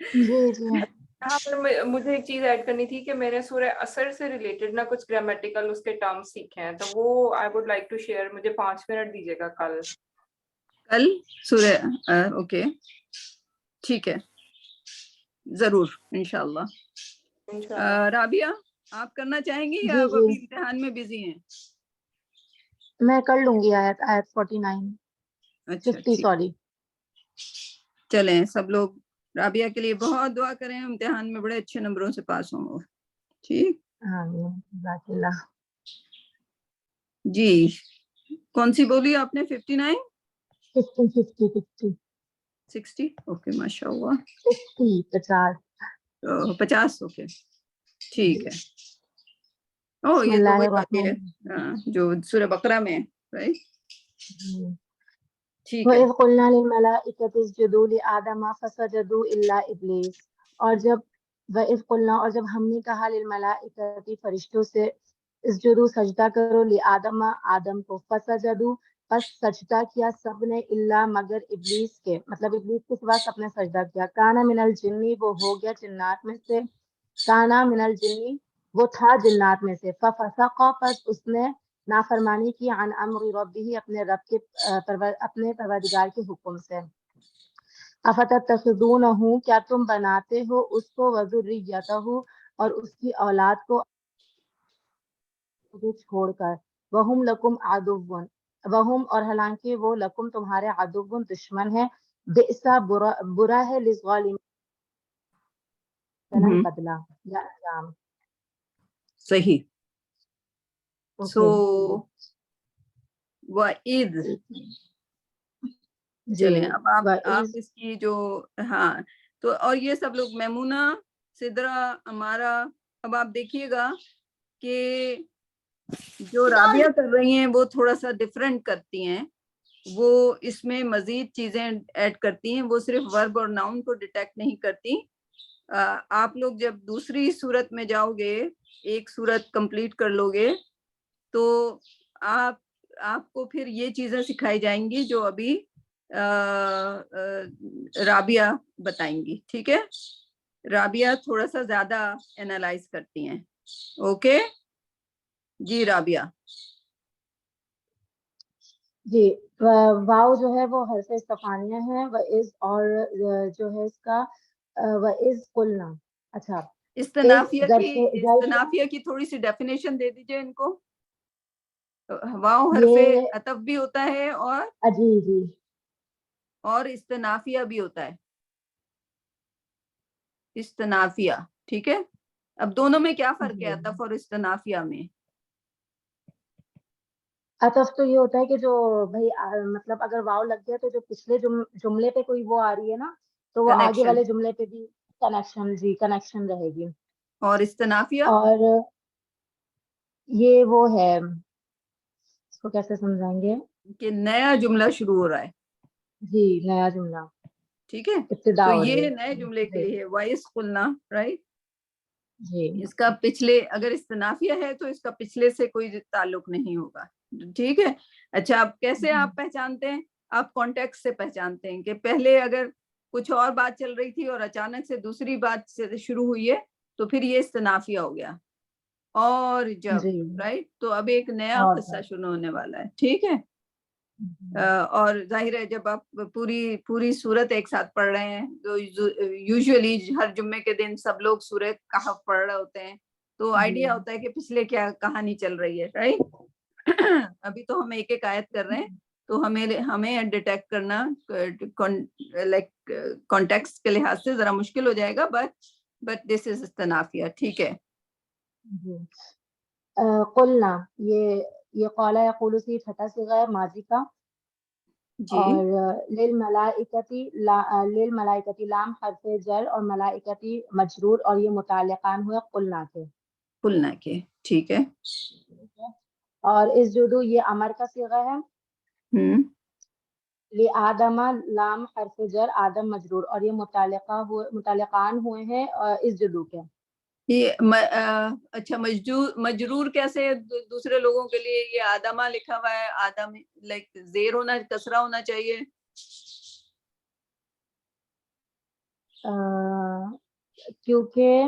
جی جی یہاں پر مجھے ایک چیز add کرنی تھی کہ میں نے سورہ اثر سے ریلیٹڈ نا کچھ گرامیٹیکل اس کے ٹرمز سیکھے ہیں، تو وہ I would like to share. مجھے 5 منٹ دیجیے گا کل سورہ اوکے ٹھیک ہے ضرور انشاءاللہ. رابعہ آپ کرنا چاہیں گی یا جی آپ جی ابھی امتحان میں بزی ہیں؟ میں کر لوں گی آیت 49 اچھا 50 ٹھیک، سوری. چلیں سب لوگ رابعہ کے لیے بہت دعا کریں، امتحان میں بڑے اچھے نمبروں سے پاس ہوں گے. ٹھیک آمین جزاک اللہ. جی کون سی بولی آپ نے؟ 59 50 60 اوکے ماشاء اللہ 50 50 اوکے ٹھیک ہے. او بسم یہ تو اللہ وہی واقع الرحمن ہے جو سورہ بقرہ میں ہے right؟ الرحیم. ٹھیک ہے. وَإِذْ قُلْنَا لِلْمَلَائِكَةِ اسْجُدُوا لِآدَمَ فَسَجَدُوا إِلَّا إِبْلِيسَ. وَإِذْ قُلْنَا اور جب ہم نے کہا لِلْمَلَائِكَةِ فرشتوں سے اسجدوا سجدہ کرو لآدم آدم کو فسجدوا پس سجدہ کیا سب نے الا مگر ابلیس کے، مطلب ابلیس کے سوا سب نے سجدہ کیا. کانا من الجنی وہ ہو گیا جنات میں سے، کانا من الجنی وہ تھا جنات میں سے، ففسق پس اس نے نافرمانی کی عن امر ربہ اپنے رب کے اپنے پروردگار کے حکم سے. افتتخذونہ کیا تم بناتے ہو اس کو وذریتہ اور اس کی اولاد کو چھوڑ کر، وہم لکم عدوٌ وہم اور حالانکہ وہ لکم تمہارے عدوٌ دشمن ہے، بئسا برا ہے للظالمین بدلہ یا انجام. صحیح. سو اوکے وَإِذْ جی چلیں اب آپ وَإِذْ اس کی جو ہاں تو اور یہ سب لوگ میمونہ سدرا ہمارا اب آپ دیکھیے گا کہ جو رابعہ کر رہی ہیں وہ تھوڑا سا ڈفرینٹ کرتی ہیں، وہ اس میں مزید چیزیں ایڈ کرتی ہیں، وہ صرف ورب اور ناؤن کو ڈیٹیکٹ نہیں کرتی. آپ لوگ جب دوسری صورت میں جاؤ گے، ایک صورت کمپلیٹ کر لو گے تو آپ کو پھر یہ چیزیں سکھائی جائیں گی جو ابھی رابعہ بتائیں گی. ٹھیک ہے، رابعہ تھوڑا سا زیادہ انالائز کرتی ہیں. اوکے جی رابعہ. جی واو جو ہے وہ حرف استفانیہ ہے، وَإِذْ اور جو ہے اس کا وَإِذْ قُلْنَا. اچھا استنافیہ کی تھوڑی سی ڈیفینیشن دے دیجئے ان کو. واو حرف یہ عطف بھی ہوتا ہے جی جی اور استنافیہ بھی ہوتا ہے. استنافیہ ٹھیک ہے. اب دونوں میں کیا فرق ہے عطف اور استنافیہ میں؟ عطف تو یہ ہوتا ہے کہ جو بھائی مطلب اگر واو لگ گیا تو جو پچھلے جملے پہ کوئی وہ آ رہی ہے نا تو وہ آگے والے جملے پہ بھی کنیکشن رہے گی. اور استنافیہ اور یہ وہ ہے اس کو کیسے سمجھائیں گے کہ نیا جملہ شروع ہو رہا ہے. جی نیا جملہ ٹھیک ہے ابتدا تو ہو رہی یہ ہے. نئے جملے کے لیے وائس قلنا رائٹ. جی اس کا پچھلے اگر استنافیہ ہے تو اس کا پچھلے سے کوئی تعلق نہیں ہوگا. ٹھیک ہے. اچھا اب کیسے آپ پہچانتے ہیں؟ آپ کانٹیکسٹ سے پہچانتے ہیں کہ پہلے اگر کچھ اور بات چل رہی تھی اور اچانک سے دوسری بات سے شروع ہوئی ہے تو پھر یہ استنافیہ ہو گیا. اور جب جی رائٹ تو اب ایک نیا اور قصہ شروع ہونے والا ہے. ٹھیک ہے. اور ظاہر ہے جب آپ پوری سورت ایک ساتھ پڑھ رہے ہیں تو یوزولی ہر جمعے کے دن سب لوگ سورۃ کہف پڑھ رہے ہوتے ہیں تو آئیڈیا ہوتا ہے کہ پچھلے کیا کہانی چل رہی ہے رائٹ. ابھی تو ہم ایک ایک آیت کر رہے ہیں تو ہمیں ڈیٹیکٹ کرنا لائک کانٹیکسٹ کے لحاظ سے ذرا مشکل ہو جائے گا بٹ دس از استنافیہ. ٹھیک ہے. قلنا یہ قال یقول سے چھٹا صیغہ ہے ماضی کا. جی اور للملائکتی لام حرف جر اور ملائکتی مجرور اور یہ متعلقان ہوئے قلنا کے. قلنا کے ٹھیک ہے. اور اسجدوا یہ امر کا صیغہ ہے. لآدم لام حرف جر آدم مجرور اور یہ متعلقان ہوئے ہیں اسجدوا کے. یہ اچھا مجرور کیسے دوسرے لوگوں کے لیے؟ یہ آدمہ لکھا ہوا ہے، آدم لائک زیر ہونا کسرہ ہونا چاہیے. کیونکہ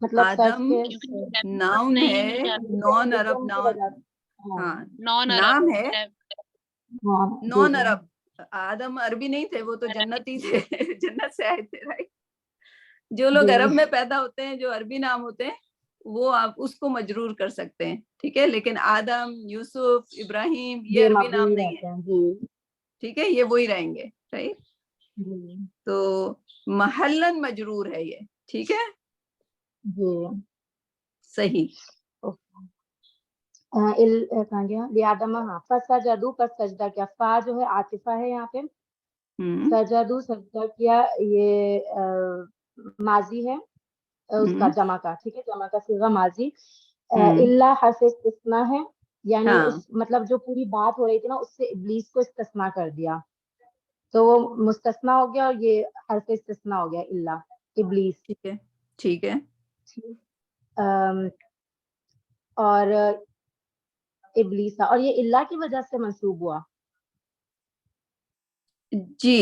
مطلب سچ آدم کے ناؤن ہے، نان عرب ناؤن. ہاں نام ہے نان عرب. آدم عربی نہیں تھے، وہ تو جنتی تھے، جنت سے آئے تھے، رائٹ. جو لوگ عرب میں پیدا ہوتے ہیں، جو عربی نام ہوتے ہیں، وہ آپ اس کو مجرور کر سکتے ہیں، ٹھیک ہے. لیکن آدم، یوسف، ابراہیم یہ عربی نام نہیں ہے، ٹھیک ہے، یہ وہی رہیں گے، رائٹ. تو محلن مجرور ہے یہ، ٹھیک ہے، صحیح. کہاں گیا لیادم. ہاں فسجدو، پس سجدہ کیا. فا جو ہے عاطفہ ہے یہاں پہ. سجدو سجدہ کیا، یہ ماضی ہے اس کا جمع کا، ٹھیک ہے، جمع کا صیغہ ماضی. الا حرف استثناء ہے، یعنی اس مطلب جو پوری بات ہو رہی تھی نا اس سے ابلیس کو استثناء کر دیا، تو وہ مستثنیٰ ہو گیا اور یہ حرف استثناء ہو گیا الا ابلیس. ٹھیک ہے، ٹھیک ہے. اور ابلیس، اور یہ اللہ کی وجہ سے منسوب ہوا. جی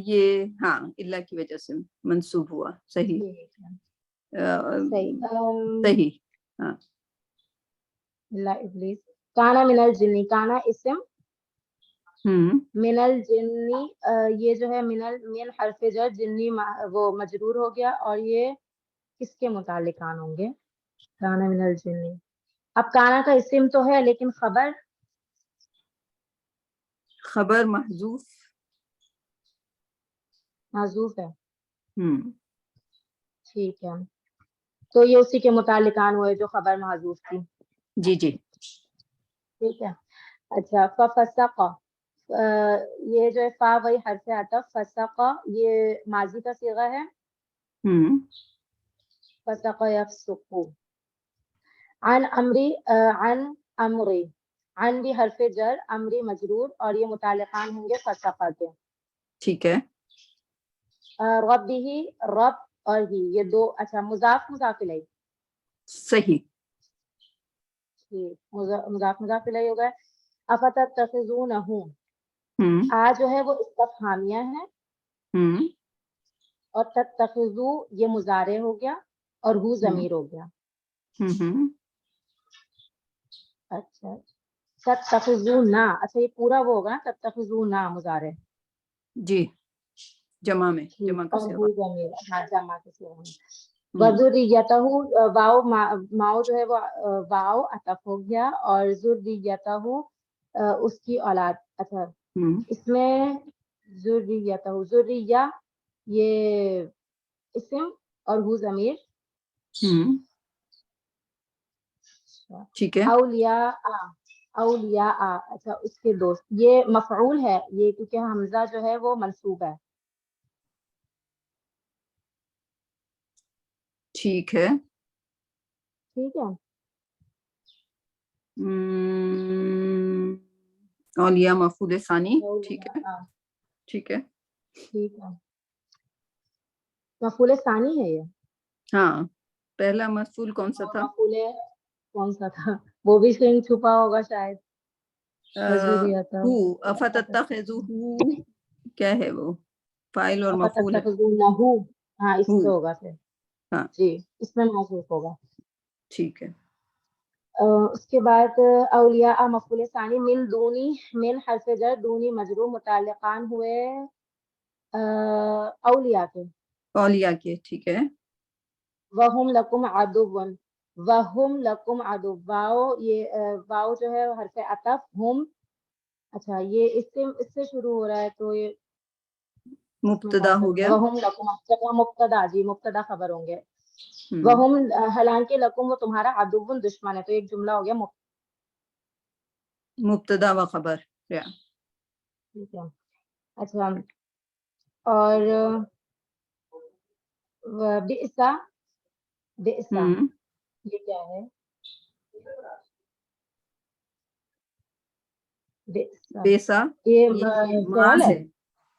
یہ ہاں اللہ کی وجہ سے منسوب ہوا، صحیح. صحیح، ہاں. اللہ ابلیس. کانا من الجنی، کانا اسم من الجنی، یہ جو ہے من حرف جر، جنی وہ مجرور ہو گیا، اور یہ کس کے متعلقان ہوں گے؟ کانا من الجنی. اب کانا کا اسم تو ہے لیکن خبر محذوف ہے. ٹھیک ہے، تو یہ اسی کے متعلقان ہوئے جو خبر محذوف تھی. جی جی ٹھیک ہے. اچھا ففسق، یہ جو ہے فا وہی حرف عطف، فسق یہ ماضی کا صیغہ ہے. فسق یفسق. عن امری، عن امری، عن بھی حرف جر، امری مجرور، اور یہ متعلقان ہوں گے فسق کے. ٹھیک ہے. رب بھی، رب اور ہی یہ دو، اچھا مضاف مضاف الیہ. صحیح. مضاف مضاف الیہ ہو گئے. افتتخذونہ، آ جو ہے وہ استفہامیہ ہے، اور تتخذو یہ مضارع ہو گیا، اور ہو ضمیر ہو گیا. اچھا تتخذونا، اچھا یہ پورا وہ ہوگا تتخذونا مضارع. جی جمع میں، جمع کا اور صیغہ. ہو ضمیر، ہاں جمع کے صیغہ. وذریتہ، واو ماؤ جو ہے وہ واو عطف ہو گیا، اور ذریتہ اس کی اولاد. اچھا اس میں ذریتہ، ذریہ یہ اسم اور ہو ضمیر. ٹھیک ہے. اولیاء، اولیاء، اچھا اس کے دوست، یہ مفعول ہے یہ، کیونکہ حمزہ جو ہے وہ منصوب ہے. ٹھیک ہے. ٹھیک ہے. اولیاء مفعول ثانی. ٹھیک ہے، ٹھیک ہے. ٹھیک ہے، مفعول ثانی ہے یہ. ہاں پہلا مفعول کون سا تھا؟ مفعول کون سا تھا وہ بھی کہیں چھپا ہوگا شاید. ہو، افتتخذوہ کیا ہے وہ؟ فاعل اور مفعول ہے. ہاں اس پہ ہوگا پھر. ہاں جی اس میں محذوف ہوگا. ٹھیک ہے. اس کے بعد اولیاء مفعول ثانی. من دونی، من حرف جر، دونی مجرور، متعلقان ہوئے اولیاء کے. اولیاء کے، ٹھیک ہے. وہم لکم عدو، وہم لکم عدو، واو یہ واو جو ہے حرف عطف، ہم، اچھا یہ اس سے شروع ہو رہا ہے تو یہ مبتدا ہو گیا. وہم لکم، مبتدا، جی مبتدا خبر ہوں گے. وہم حالانکہ لکم وہ تمہارا عدو دشمن ہے، تو ایک جملہ ہو گیا مبتدا و خبر. ٹھیک ہے. اچھا اور بئسا، بئسا یہ کیا ہے؟ بیسا یہ ماض ہے،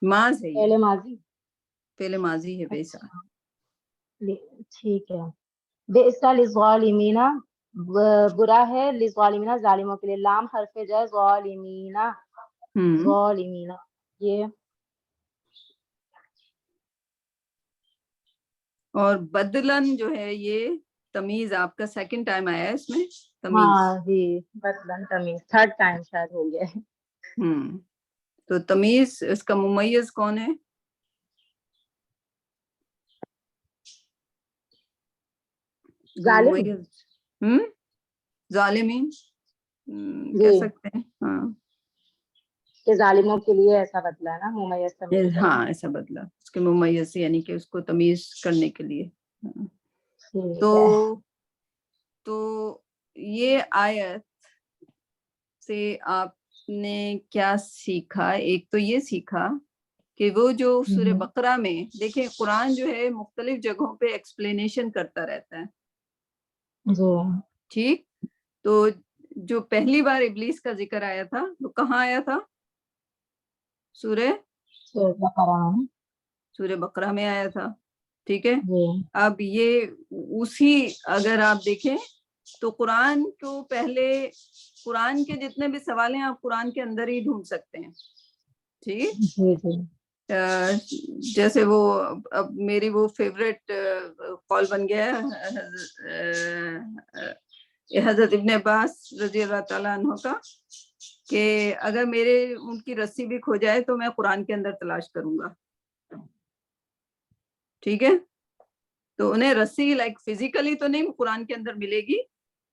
ماض ہے، یہ پہلے ماضی، پہلے ماضی ہے بیسا. ٹھیک ہے. بئس للظالمین، برا ہے للظالمین ظالموں کے لیے، لام حرف جر ظالمین ظالمین یہ. اور بدلن جو ہے یہ تمیز آپ کا سیکنڈ ٹائم آیا ہے اس میں تمیز. ہاں جی بدلن تمیز تھرڈ ٹائم شاید ہو گیا ہے. تو تمیز اس کا ممیز کون ہے؟ ظالم ظالمین جی کہہ سکتے ہیں. ہاں کہ ظالموں کے لیے ایسا بدلا ہے نا ممیز تمیز. ہاں ایسا بدلا اس کے ممیز یعنی کہ اس کو تمیز کرنے کے لیے. تو یہ آیت سے آپ نے کیا سیکھا؟ ایک تو یہ سیکھا کہ وہ جو سورہ بقرہ میں دیکھیں قرآن جو ہے مختلف جگہوں پہ ایکسپلینیشن کرتا رہتا ہے. ٹھیک، تو جو پہلی بار ابلیس کا ذکر آیا تھا وہ کہاں آیا تھا؟ سورہ بقرہ میں آیا تھا. ٹھیک ہے، اب یہ اسی اگر آپ دیکھیں تو قرآن کو پہلے قرآن کے جتنے بھی سوال ہیں آپ قرآن کے اندر ہی ڈھونڈ سکتے ہیں. ٹھیک، جیسے وہ اب میری وہ فیوریٹ قول بن گیا ہے حضرت ابن عباس رضی اللہ تعالیٰ عنہ کا کہ اگر میرے ان کی رسی بھی کھو جائے تو میں قرآن کے اندر تلاش کروں گا. ٹھیک ہے، تو انہیں رسی لائک فزیکلی تو نہیں قرآن کے اندر ملے گی،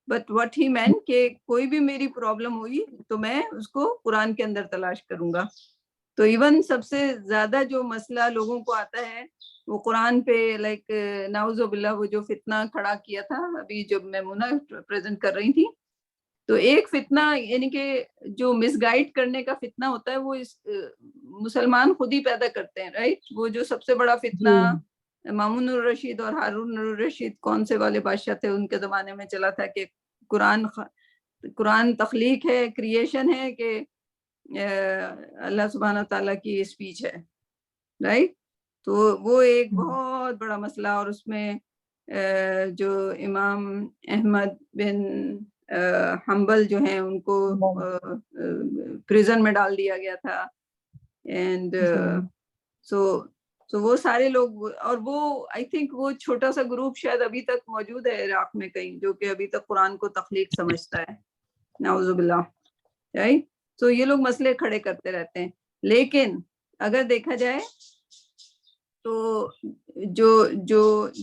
بٹ وٹ ہی مین کہ کوئی بھی میری پرابلم ہوئی تو میں اس کو قرآن کے اندر تلاش کروں گا. تو ایون سب سے زیادہ جو مسئلہ لوگوں کو آتا ہے وہ قرآن پہ لائک نعوذ باللہ وہ جو فتنہ کھڑا کیا تھا ابھی جب میمونہ پریزنٹ کر رہی تھی، تو ایک فتنہ یعنی کہ جو مس گائیڈ کرنے کا فتنہ ہوتا ہے وہ مسلمان خود ہی پیدا کرتے ہیں. رائٹ، وہ جو سب سے بڑا فتنہ مامون الرشید اور ہارون الرشید کون سے والے بادشاہ تھے ان کے زمانے میں چلا تھا کہ قرآن تخلیق ہے، کریشن ہے کہ اللہ سبحانہ تعالیٰ کی اسپیچ ہے. رائٹ، تو وہ ایک بہت بڑا مسئلہ، اور اس میں جو امام احمد بن حنبل جو ہیں ان کو پریزن میں ڈال دیا گیا تھا. اینڈ سو وہ سارے لوگ، اور وہ آئی تھنک وہ چھوٹا سا گروپ شاید ابھی تک موجود ہے عراق میں کہیں جو کہ ابھی تک قرآن کو تخلیق سمجھتا ہے. نعوذ باللہ. رائٹ، تو یہ لوگ مسئلے کھڑے کرتے رہتے ہیں. لیکن اگر دیکھا جائے تو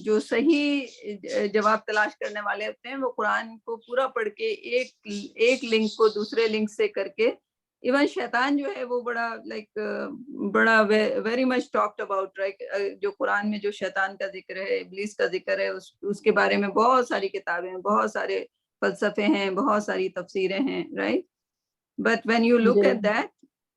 جو صحیح جواب تلاش کرنے والے ہوتے ہیں وہ قرآن کو پورا پڑھ کے ایک لنک کو دوسرے لنک سے کر کے، ایون شیطان جو ہے وہ بڑا ویری مچ ٹاکڈ اباؤٹ. جو قرآن میں جو شیطان کا ذکر ہے، ابلیس کا ذکر ہے، اس کے بارے میں بہت ساری کتابیں ہیں، بہت سارے فلسفے ہیں، بہت ساری تفسیریں ہیں. Right, but when you look at that,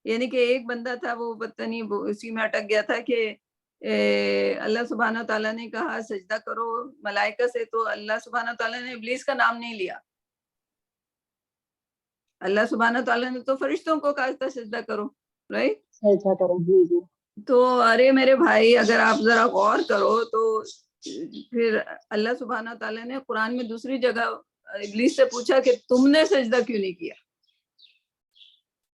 یعنی کہ ایک بندہ تھا وہ پتہ نہیں وہ اسی میں اٹک گیا تھا کہ اللہ سبحانہ تعالیٰ نے کہا سجدہ کرو ملائکہ سے، تو اللہ سبحانہ تعالیٰ نے ابلیس کا نام نہیں لیا. اللہ سبحانہ تعالیٰ نے تو فرشتوں کو کہا تھا سجدہ کرو. رائٹ، سجدہ کرو. جی تو ارے میرے بھائی اگر آپ ذرا غور کرو تو پھر اللہ سبحانہ تعالیٰ نے قرآن میں دوسری جگہ ابلیس سے پوچھا کہ تم نے سجدہ کیوں نہیں کیا؟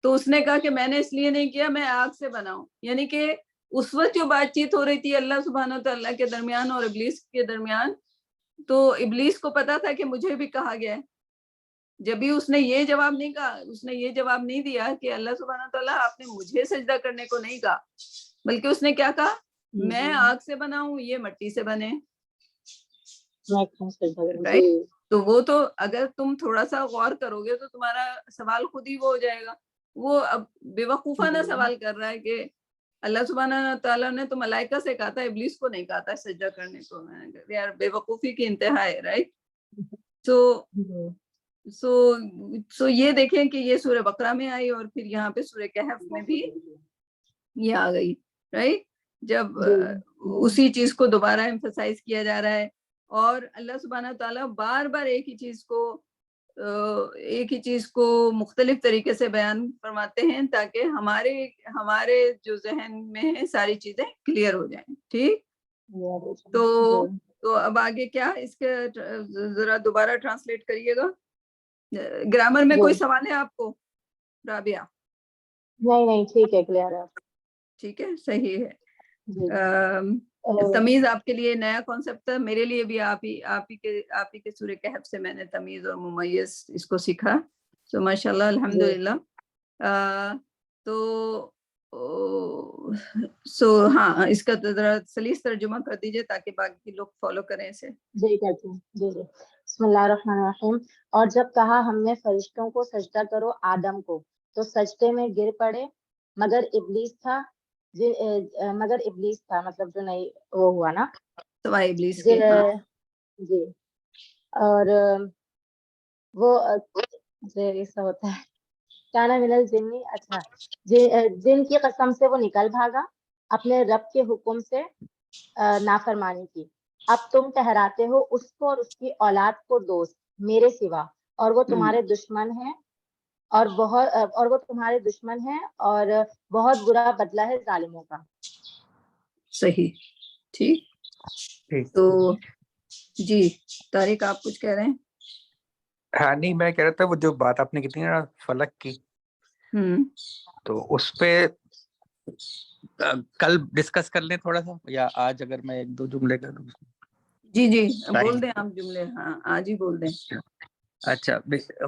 تو اس نے کہا کہ میں نے اس لیے نہیں کیا میں آگ سے بناؤں. یعنی کہ اس وقت جو بات چیت ہو رہی تھی اللہ سبحانہ تعالیٰ کے درمیان اور ابلیس کے درمیان، تو ابلیس کو پتا تھا کہ مجھے بھی کہا گیا ہے. جب بھی اس نے یہ جواب نہیں کہا، اس نے یہ جواب نہیں دیا کہ اللہ سبحانہ تعالیٰ آپ نے مجھے سجدہ کرنے کو نہیں کہا، بلکہ اس نے کیا کہا، میں آگ سے بناؤں یہ مٹی سے بنے. تو وہ تو اگر تم تھوڑا سا غور کرو گے تو تمہارا سوال خود ہی وہ ہو جائے گا. وہ اب بے وقوفانہ سوال کر رہا ہے کہ اللہ سبحانہ تعالیٰ نے تو ملائکہ سے کہا تھا، ابلیس کو نہیں کہا تھا سجدہ کرنے کو. یار بے وقوفی کی انتہا ہے. رائٹ، سو یہ دیکھیں کہ یہ سورہ بقرہ میں آئی اور پھر یہاں پہ سورہ کہف میں بھی یہ آ گئی. رائٹ، جب اسی چیز کو دوبارہ ایمفسائز کیا جا رہا ہے، اور اللہ سبحانہ تعالیٰ بار بار ایک ہی چیز کو مختلف طریقے سے بیان فرماتے ہیں تاکہ ہمارے جو ذہن میں ہے ساری چیزیں کلیئر ہو جائیں. ٹھیک، تو اب آگے کیا اس کے ذرا دوبارہ ٹرانسلیٹ کریے گا. گرامر میں کوئی سوال ہے آپ کو رابعہ؟ نہیں ٹھیک ہے, کلیئر ہے. ٹھیک ہے, صحیح ہے. تمیز آپ کے لیے نیا کانسیپٹ تھا, میرے لیے بھی آپ ہی کے سورہ کہف سے میں نے تمیز اور ممیز اس کو سیکھا. تو ماشاءاللہ الحمدللہ. تو ہاں, اس کا ذرا سلیس ترجمہ کر دیجئے تاکہ باقی لوگ فالو کریں اسے. جی کرتی ہوں. جی بسم اللہ الرحمن الرحیم. اور جب کہا ہم نے فرشتوں کو سجدہ کرو آدم کو, تو سجدے میں گر پڑے مگر ابلیس تھا مطلب جو نہیں وہ ہوا نا سوائے ابلیس کے. جی, اور وہ ایسا ہوتا ہے کانا من الجنی. اچھا, جن کی قسم سے وہ نکل بھاگا اپنے رب کے حکم سے نافرمانی کی. اب تم ٹھہراتے ہو اس کو اور اس کی اولاد کو دوست میرے سوا, اور وہ تمہارے دشمن ہیں اور بہت برا بدلہ ہے ظالموں کا. صحیح, ٹھیک. تو جی طارق آپ کچھ کہہ رہے ہیں؟ ہاں نہیں, میں کہہ رہا تھا وہ جو بات آپ نے کی تھی نا فلک کی, تو اس پہ کل ڈسکس کر لیں تھوڑا سا, یا آج اگر میں ایک دو جملے کر دوں. جی بول دیں آپ جملے. ہاں آج ہی بول دیں. اچھا,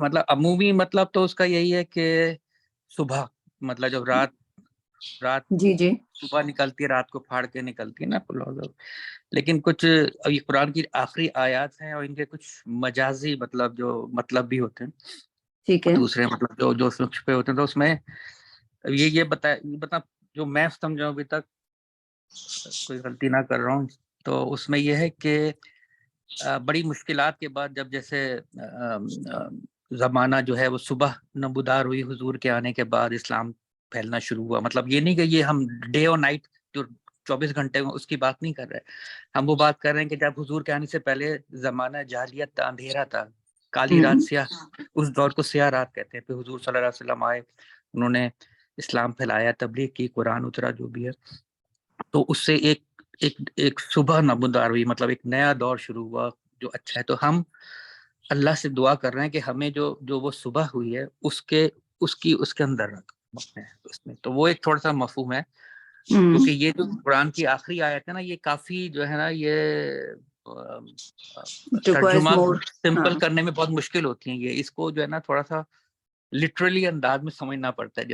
مطلب عمومی مطلب تو اس کا یہی ہے کہ صبح, مطلب جب رات جی صبح نکلتی ہے, رات کو پھاڑ کے نکلتی ہے نا. لیکن کچھ یہ قرآن کی آخری آیات ہیں اور ان کے کچھ مجازی مطلب بھی ہوتے ہیں. ٹھیک ہے. دوسرے مطلب جو اس میں چھپے ہوتے ہیں. تو اس میں یہ بتا جو میں سمجھا ابھی تک, کوئی غلطی نہ کر رہا ہوں, تو اس میں یہ ہے کہ بڑی مشکلات کے بعد جب جیسے زمانہ جو ہے وہ صبح نمودار ہوئی حضور کے آنے کے بعد اسلام پھیلنا شروع ہوا. مطلب یہ نہیں کہ یہ ہم ڈے اور نائٹ جو 24 گھنٹے میں اس کی بات نہیں کر رہے, ہم وہ بات کر رہے ہیں کہ جب حضور کے آنے سے پہلے زمانہ جاہلیت تھا, اندھیرا تھا, کالی رات, سیاہ, اس دور کو سیاہ رات کہتے ہیں. پھر حضور صلی اللہ علیہ وسلم آئے, انہوں نے اسلام پھیلایا, تبلیغ کی, قرآن اترا, جو بھی ہے. تو اس سے ایک صبح نمودار ہوئی, مطلب ایک نیا دور شروع ہوا جو اچھا ہے. تو ہم اللہ سے دعا کر رہے ہیں کہ ہمیں جو وہ صبح ہوئی ہے اس کے اندر رکھ اس میں. تو وہ ایک تھوڑا سا مفہوم ہے, کیونکہ یہ جو قرآن کی آخری آیت ہے نا, یہ کافی جو ہے نا یہ ترجمہ سمپل کرنے میں بہت مشکل ہوتی ہیں. یہ اس کو جو ہے نا تھوڑا سا لٹرلی انداز میں سمجھنا پڑتا ہے.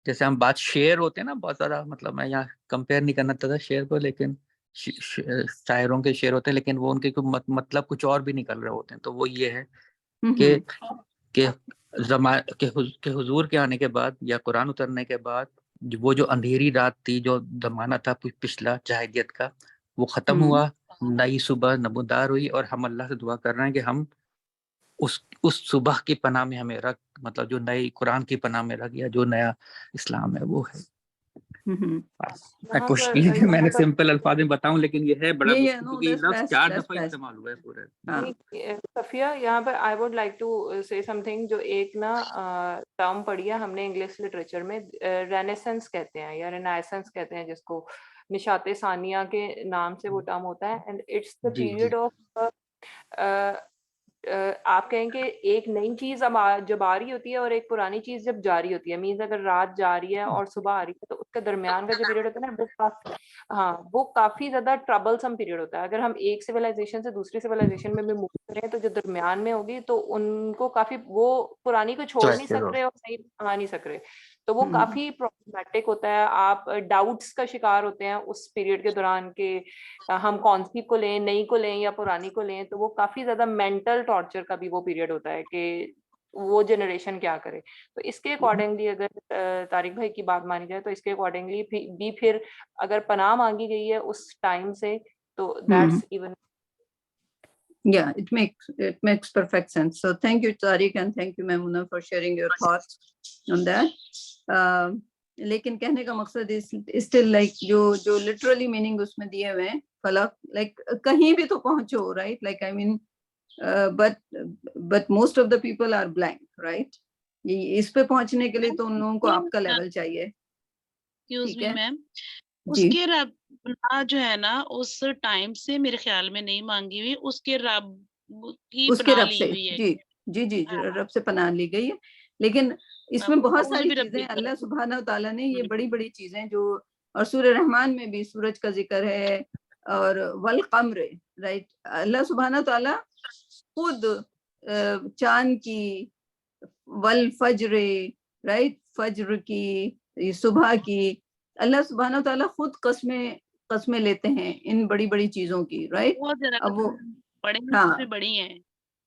جیسے ہم بات شعر ہوتے ہیں نا بہت زیادہ, مطلب میں یہاں کمپیئر نہیں کرنا چاہتا شعر کو, لیکن شاعروں کے شعر ہوتے ہیں لیکن وہ ان کے مطلب کچھ اور بھی نکل رہے ہوتے ہیں. تو وہ یہ ہے کہ حضور کے آنے کے بعد یا قرآن اترنے کے بعد وہ جو اندھیری رات تھی, جو زمانہ تھا پچھلا جاہلیت کا, وہ ختم ہوا, نئی صبح نمودار ہوئی. اور ہم اللہ سے دعا کر رہے ہیں کہ ہم اس صبح کی پناہ میں ہمیں رکھ, مطلب جو نئی قرآن کی پناہ میں رکھ, یا جو نیا اسلام ہے وہ ہے. کوشش کی کہ میں نے سمپل الفاظ میں بتاؤں, لیکن یہ ہے بڑا مشکل کیونکہ یہ لفظ 4 دفعہ استعمال ہوا ہے پورے. صفیہ یہاں پر آئی ووڈ لائک ٹو سے سم تھنگ. جو ایک نا ٹرم پڑھی ہے ہم نے انگلش لٹریچر میں, رینیسنس کہتے ہیں یا رینائسنس کہتے ہیں, جس کو نشاط ثانیہ کے نام سے وہ ٹرم ہوتا ہے. And it's the period of, آپ کہیں کہ ایک نئی چیز اب جب آ رہی ہوتی ہے اور ایک پرانی چیز جب جاری ہوتی ہے, مینز اگر رات جا رہی ہے اور صبح آ رہی ہے تو اس کے درمیان کا جو پیریڈ ہوتا ہے نا وہ کافی زیادہ ٹربل سم پیریڈ ہوتا ہے. اگر ہم ایک سویلائزیشن سے دوسری سویلائزیشن میں بھی موو کریں تو جو درمیان میں ہوگی تو ان کو کافی, وہ پرانی کو چھوڑ نہیں سک رہے اور نئی آ نہیں سک رہے, تو وہ کافی پرابلمیٹک ہوتا ہے. آپ ڈاؤٹس کا شکار ہوتے ہیں اس پیریڈ کے دوران کہ ہم کون سی کو لیں, نئی کو لیں یا پرانی کو لیں. تو وہ کافی زیادہ مینٹل ٹارچر کا بھی وہ پیریڈ ہوتا ہے کہ وہ جنریشن کیا کرے. تو اس کے اکارڈنگلی اگر طارق بھائی کی بات مانی جائے تو اس کے اکارڈنگلی بھی پھر اگر پناہ مانگی گئی ہے اس ٹائم سے تو that's even. Yeah, it makes perfect sense. So thank you Tariq and thank you Maimuna for sharing your thoughts on that. لیکن کہنے کا مقصد still like جو literally meaning اس میں دیے ہوئے ہیں فلک, like کہیں بھی تو پہنچو, right? Like I mean but most of the people are blank, right? اس پہ پہنچنے کے لیے تو ان لوگوں کو آپ کا لیول چاہیے. میم اس کے پناہ جو ہے نا اس ٹائم سے میرے خیال میں نہیں مانگی ہوئی, اس کے رب کی اس کے پناہ رب لی سے, ہوئی ہے. جی جی جی ہاں, رب سے پناہ لی گئی ہے. لیکن اس میں بہت اعوذ ساری برب چیزیں اللہ الفلق. سبحانہ تعالیٰ نے یہ بڑی بڑی چیزیں جو, اور سورہ رحمان میں بھی سورج کا ذکر ہے, اور والقمر, رائٹ, اللہ سبحانہ تعالیٰ خود چاند کی, والفجر, رائٹ, فجر کی, صبح کی, اللہ سبحانہ تعالیٰ خود قسمیں لیتے ہیں ان بڑی بڑی چیزوں کی, رائٹ. بہت زیادہ اب وہ, بڑے ہیں, ہاں اس میں بڑی ہیں.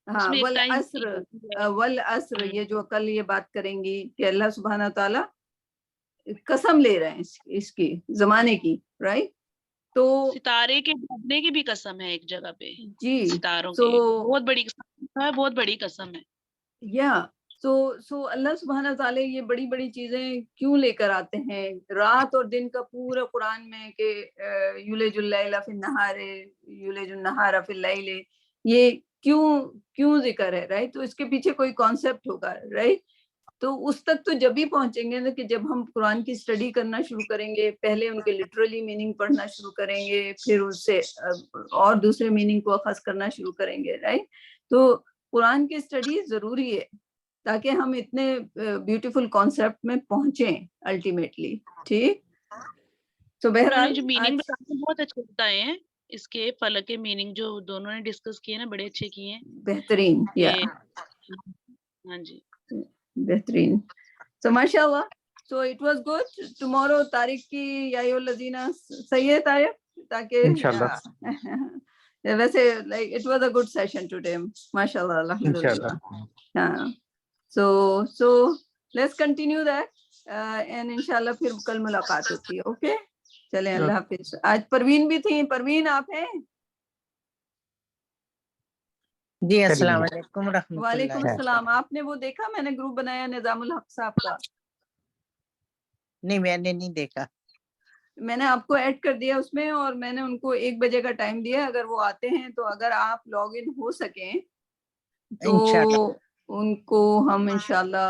اس ہاں, میں ایک ٹائم کی والعصر, والعصر, ہے. یہ جو کل یہ بات کریں گی کہ اللہ سبحانہ تعالیٰ قسم لے رہے ہیں اس کی زمانے کی, رائٹ. تو ستارے کے ڈوبنے کی بھی قسم ہے ایک جگہ پہ, جی, ستاروں سو کے بہت بڑی قسم ہے, بہت بڑی قسم ہے. یا سو اللہ سبحانہ تعالیٰ یہ بڑی بڑی چیزیں کیوں لے کر آتے ہیں, رات اور دن کا پورا قرآن میں کہ یولج اللیل فی النہار یولج النہار فی اللیل, یہ کیوں ذکر ہے, رائٹ. تو اس کے پیچھے کوئی کانسیپٹ ہوگا, رائٹ. تو اس تک تو جب ہی پہنچیں گے نا کہ جب ہم قرآن کی اسٹڈی کرنا شروع کریں گے, پہلے ان کے لٹرلی میننگ پڑھنا شروع کریں گے, پھر اس سے اور دوسرے میننگ کو اخذ کرنا شروع کریں گے, رائٹ. تو قرآن کی اسٹڈی ضروری ہے تاکہ ہم اتنے بیوٹیفل کانسیپٹ میں پہنچیں الٹیمیٹلی, ٹھیک. تو انہوں نے بہرحال جو میننگ آج بتائے بہت اچھے بتائے ہیں, اس کے فلک کے میننگ جو دونوں نے ڈسکس کیے نا بڑے اچھے کیے ہیں بہترین, یا ہاں جی, بہترین. So ماشاء اللہ, so it was good. Tomorrow Tariq کی یا الذین, صحیح ہے طارق, تاکہ ویسے like it was a good session today, ماشاء اللہ, الحمدللہ. ہاں, so let's continue that and انشاءاللہ پھر کل ملاقات ہوتی ہے. اوکے, چلیں, اللہ حافظ. آج پروین بھی تھی. پروین آپ ہیں؟ جی السلام علیکم ورحمۃ وعلیکم اللہ. السلام. آپ نے وہ دیکھا میں نے گروپ بنایا نظام الحق صاحب کا؟ نہیں میں نے نہیں دیکھا. میں نے آپ کو ایڈ کر دیا اس میں, اور میں نے ان کو 1 بجے کا ٹائم دیا. اگر وہ آتے ہیں تو اگر آپ لاگ ان ہو سکیں تو ان کو ہم انشاءاللہ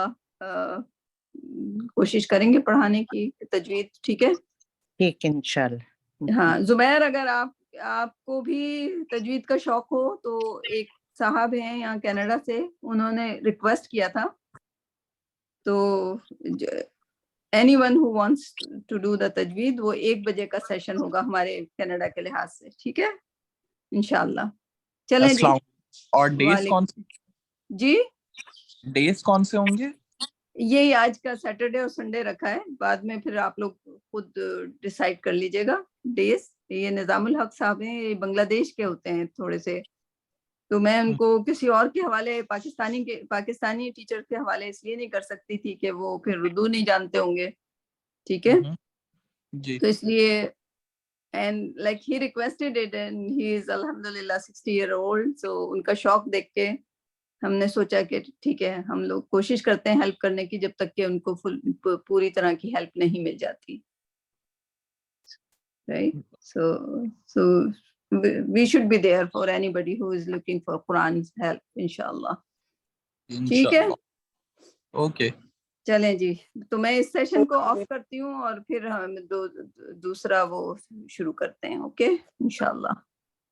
کوشش کریں گے پڑھانے کی تجوید, ٹھیک ہے؟ ٹھیک انشاءاللہ. ہاں زبیر, اگر آپ کو بھی تجوید کا شوق ہو تو ایک صاحب ہیں یہاں کینیڈا سے, انہوں نے ریکویسٹ کیا تھا, تو anyone who wants to do the تجوید, وہ 1 بجے کا سیشن ہوگا ہمارے کینیڈا کے لحاظ سے, ٹھیک ہے انشاءاللہ. چلیں جی. اور ڈیز کون سے, جی ڈیز کون سے ہوں گے؟ یہی آج کا سیٹرڈے اور سنڈے رکھا ہے, بعد میں پھر آپ لوگ خود ڈیسائیڈ کر لیجئے گا ڈیز. یہ نظام الحق صاحب ہیں, یہ بنگلہ دیش کے ہوتے ہیں تھوڑے سے, تو میں ان کو کسی اور کے حوالے, پاکستانی ٹیچر کے حوالے اس لیے نہیں کر سکتی تھی کہ وہ پھر اردو نہیں جانتے ہوں گے, ٹھیک ہے. جی, تو اس لیے and like he requested it and he is alhamdulillah 60-year-old, so ان کا شوق دیکھ کے ہم نے سوچا کہ ٹھیک ہے ہم لوگ کوشش کرتے ہیں ہیلپ کرنے کی جب تک کہ ان کو پوری طرح کی ہیلپ نہیں مل جاتی, right. So we should be there for anybody who is looking for Quran's help, inshallah. ٹھیک ہے, اوکے. چلیں جی. تو میں اس سیشن کو آف کرتی ہوں اور پھر ہم دوسرا وہ شروع کرتے ہیں. اوکے انشاءاللہ.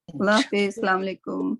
اللہ حافظ. السلام علیکم.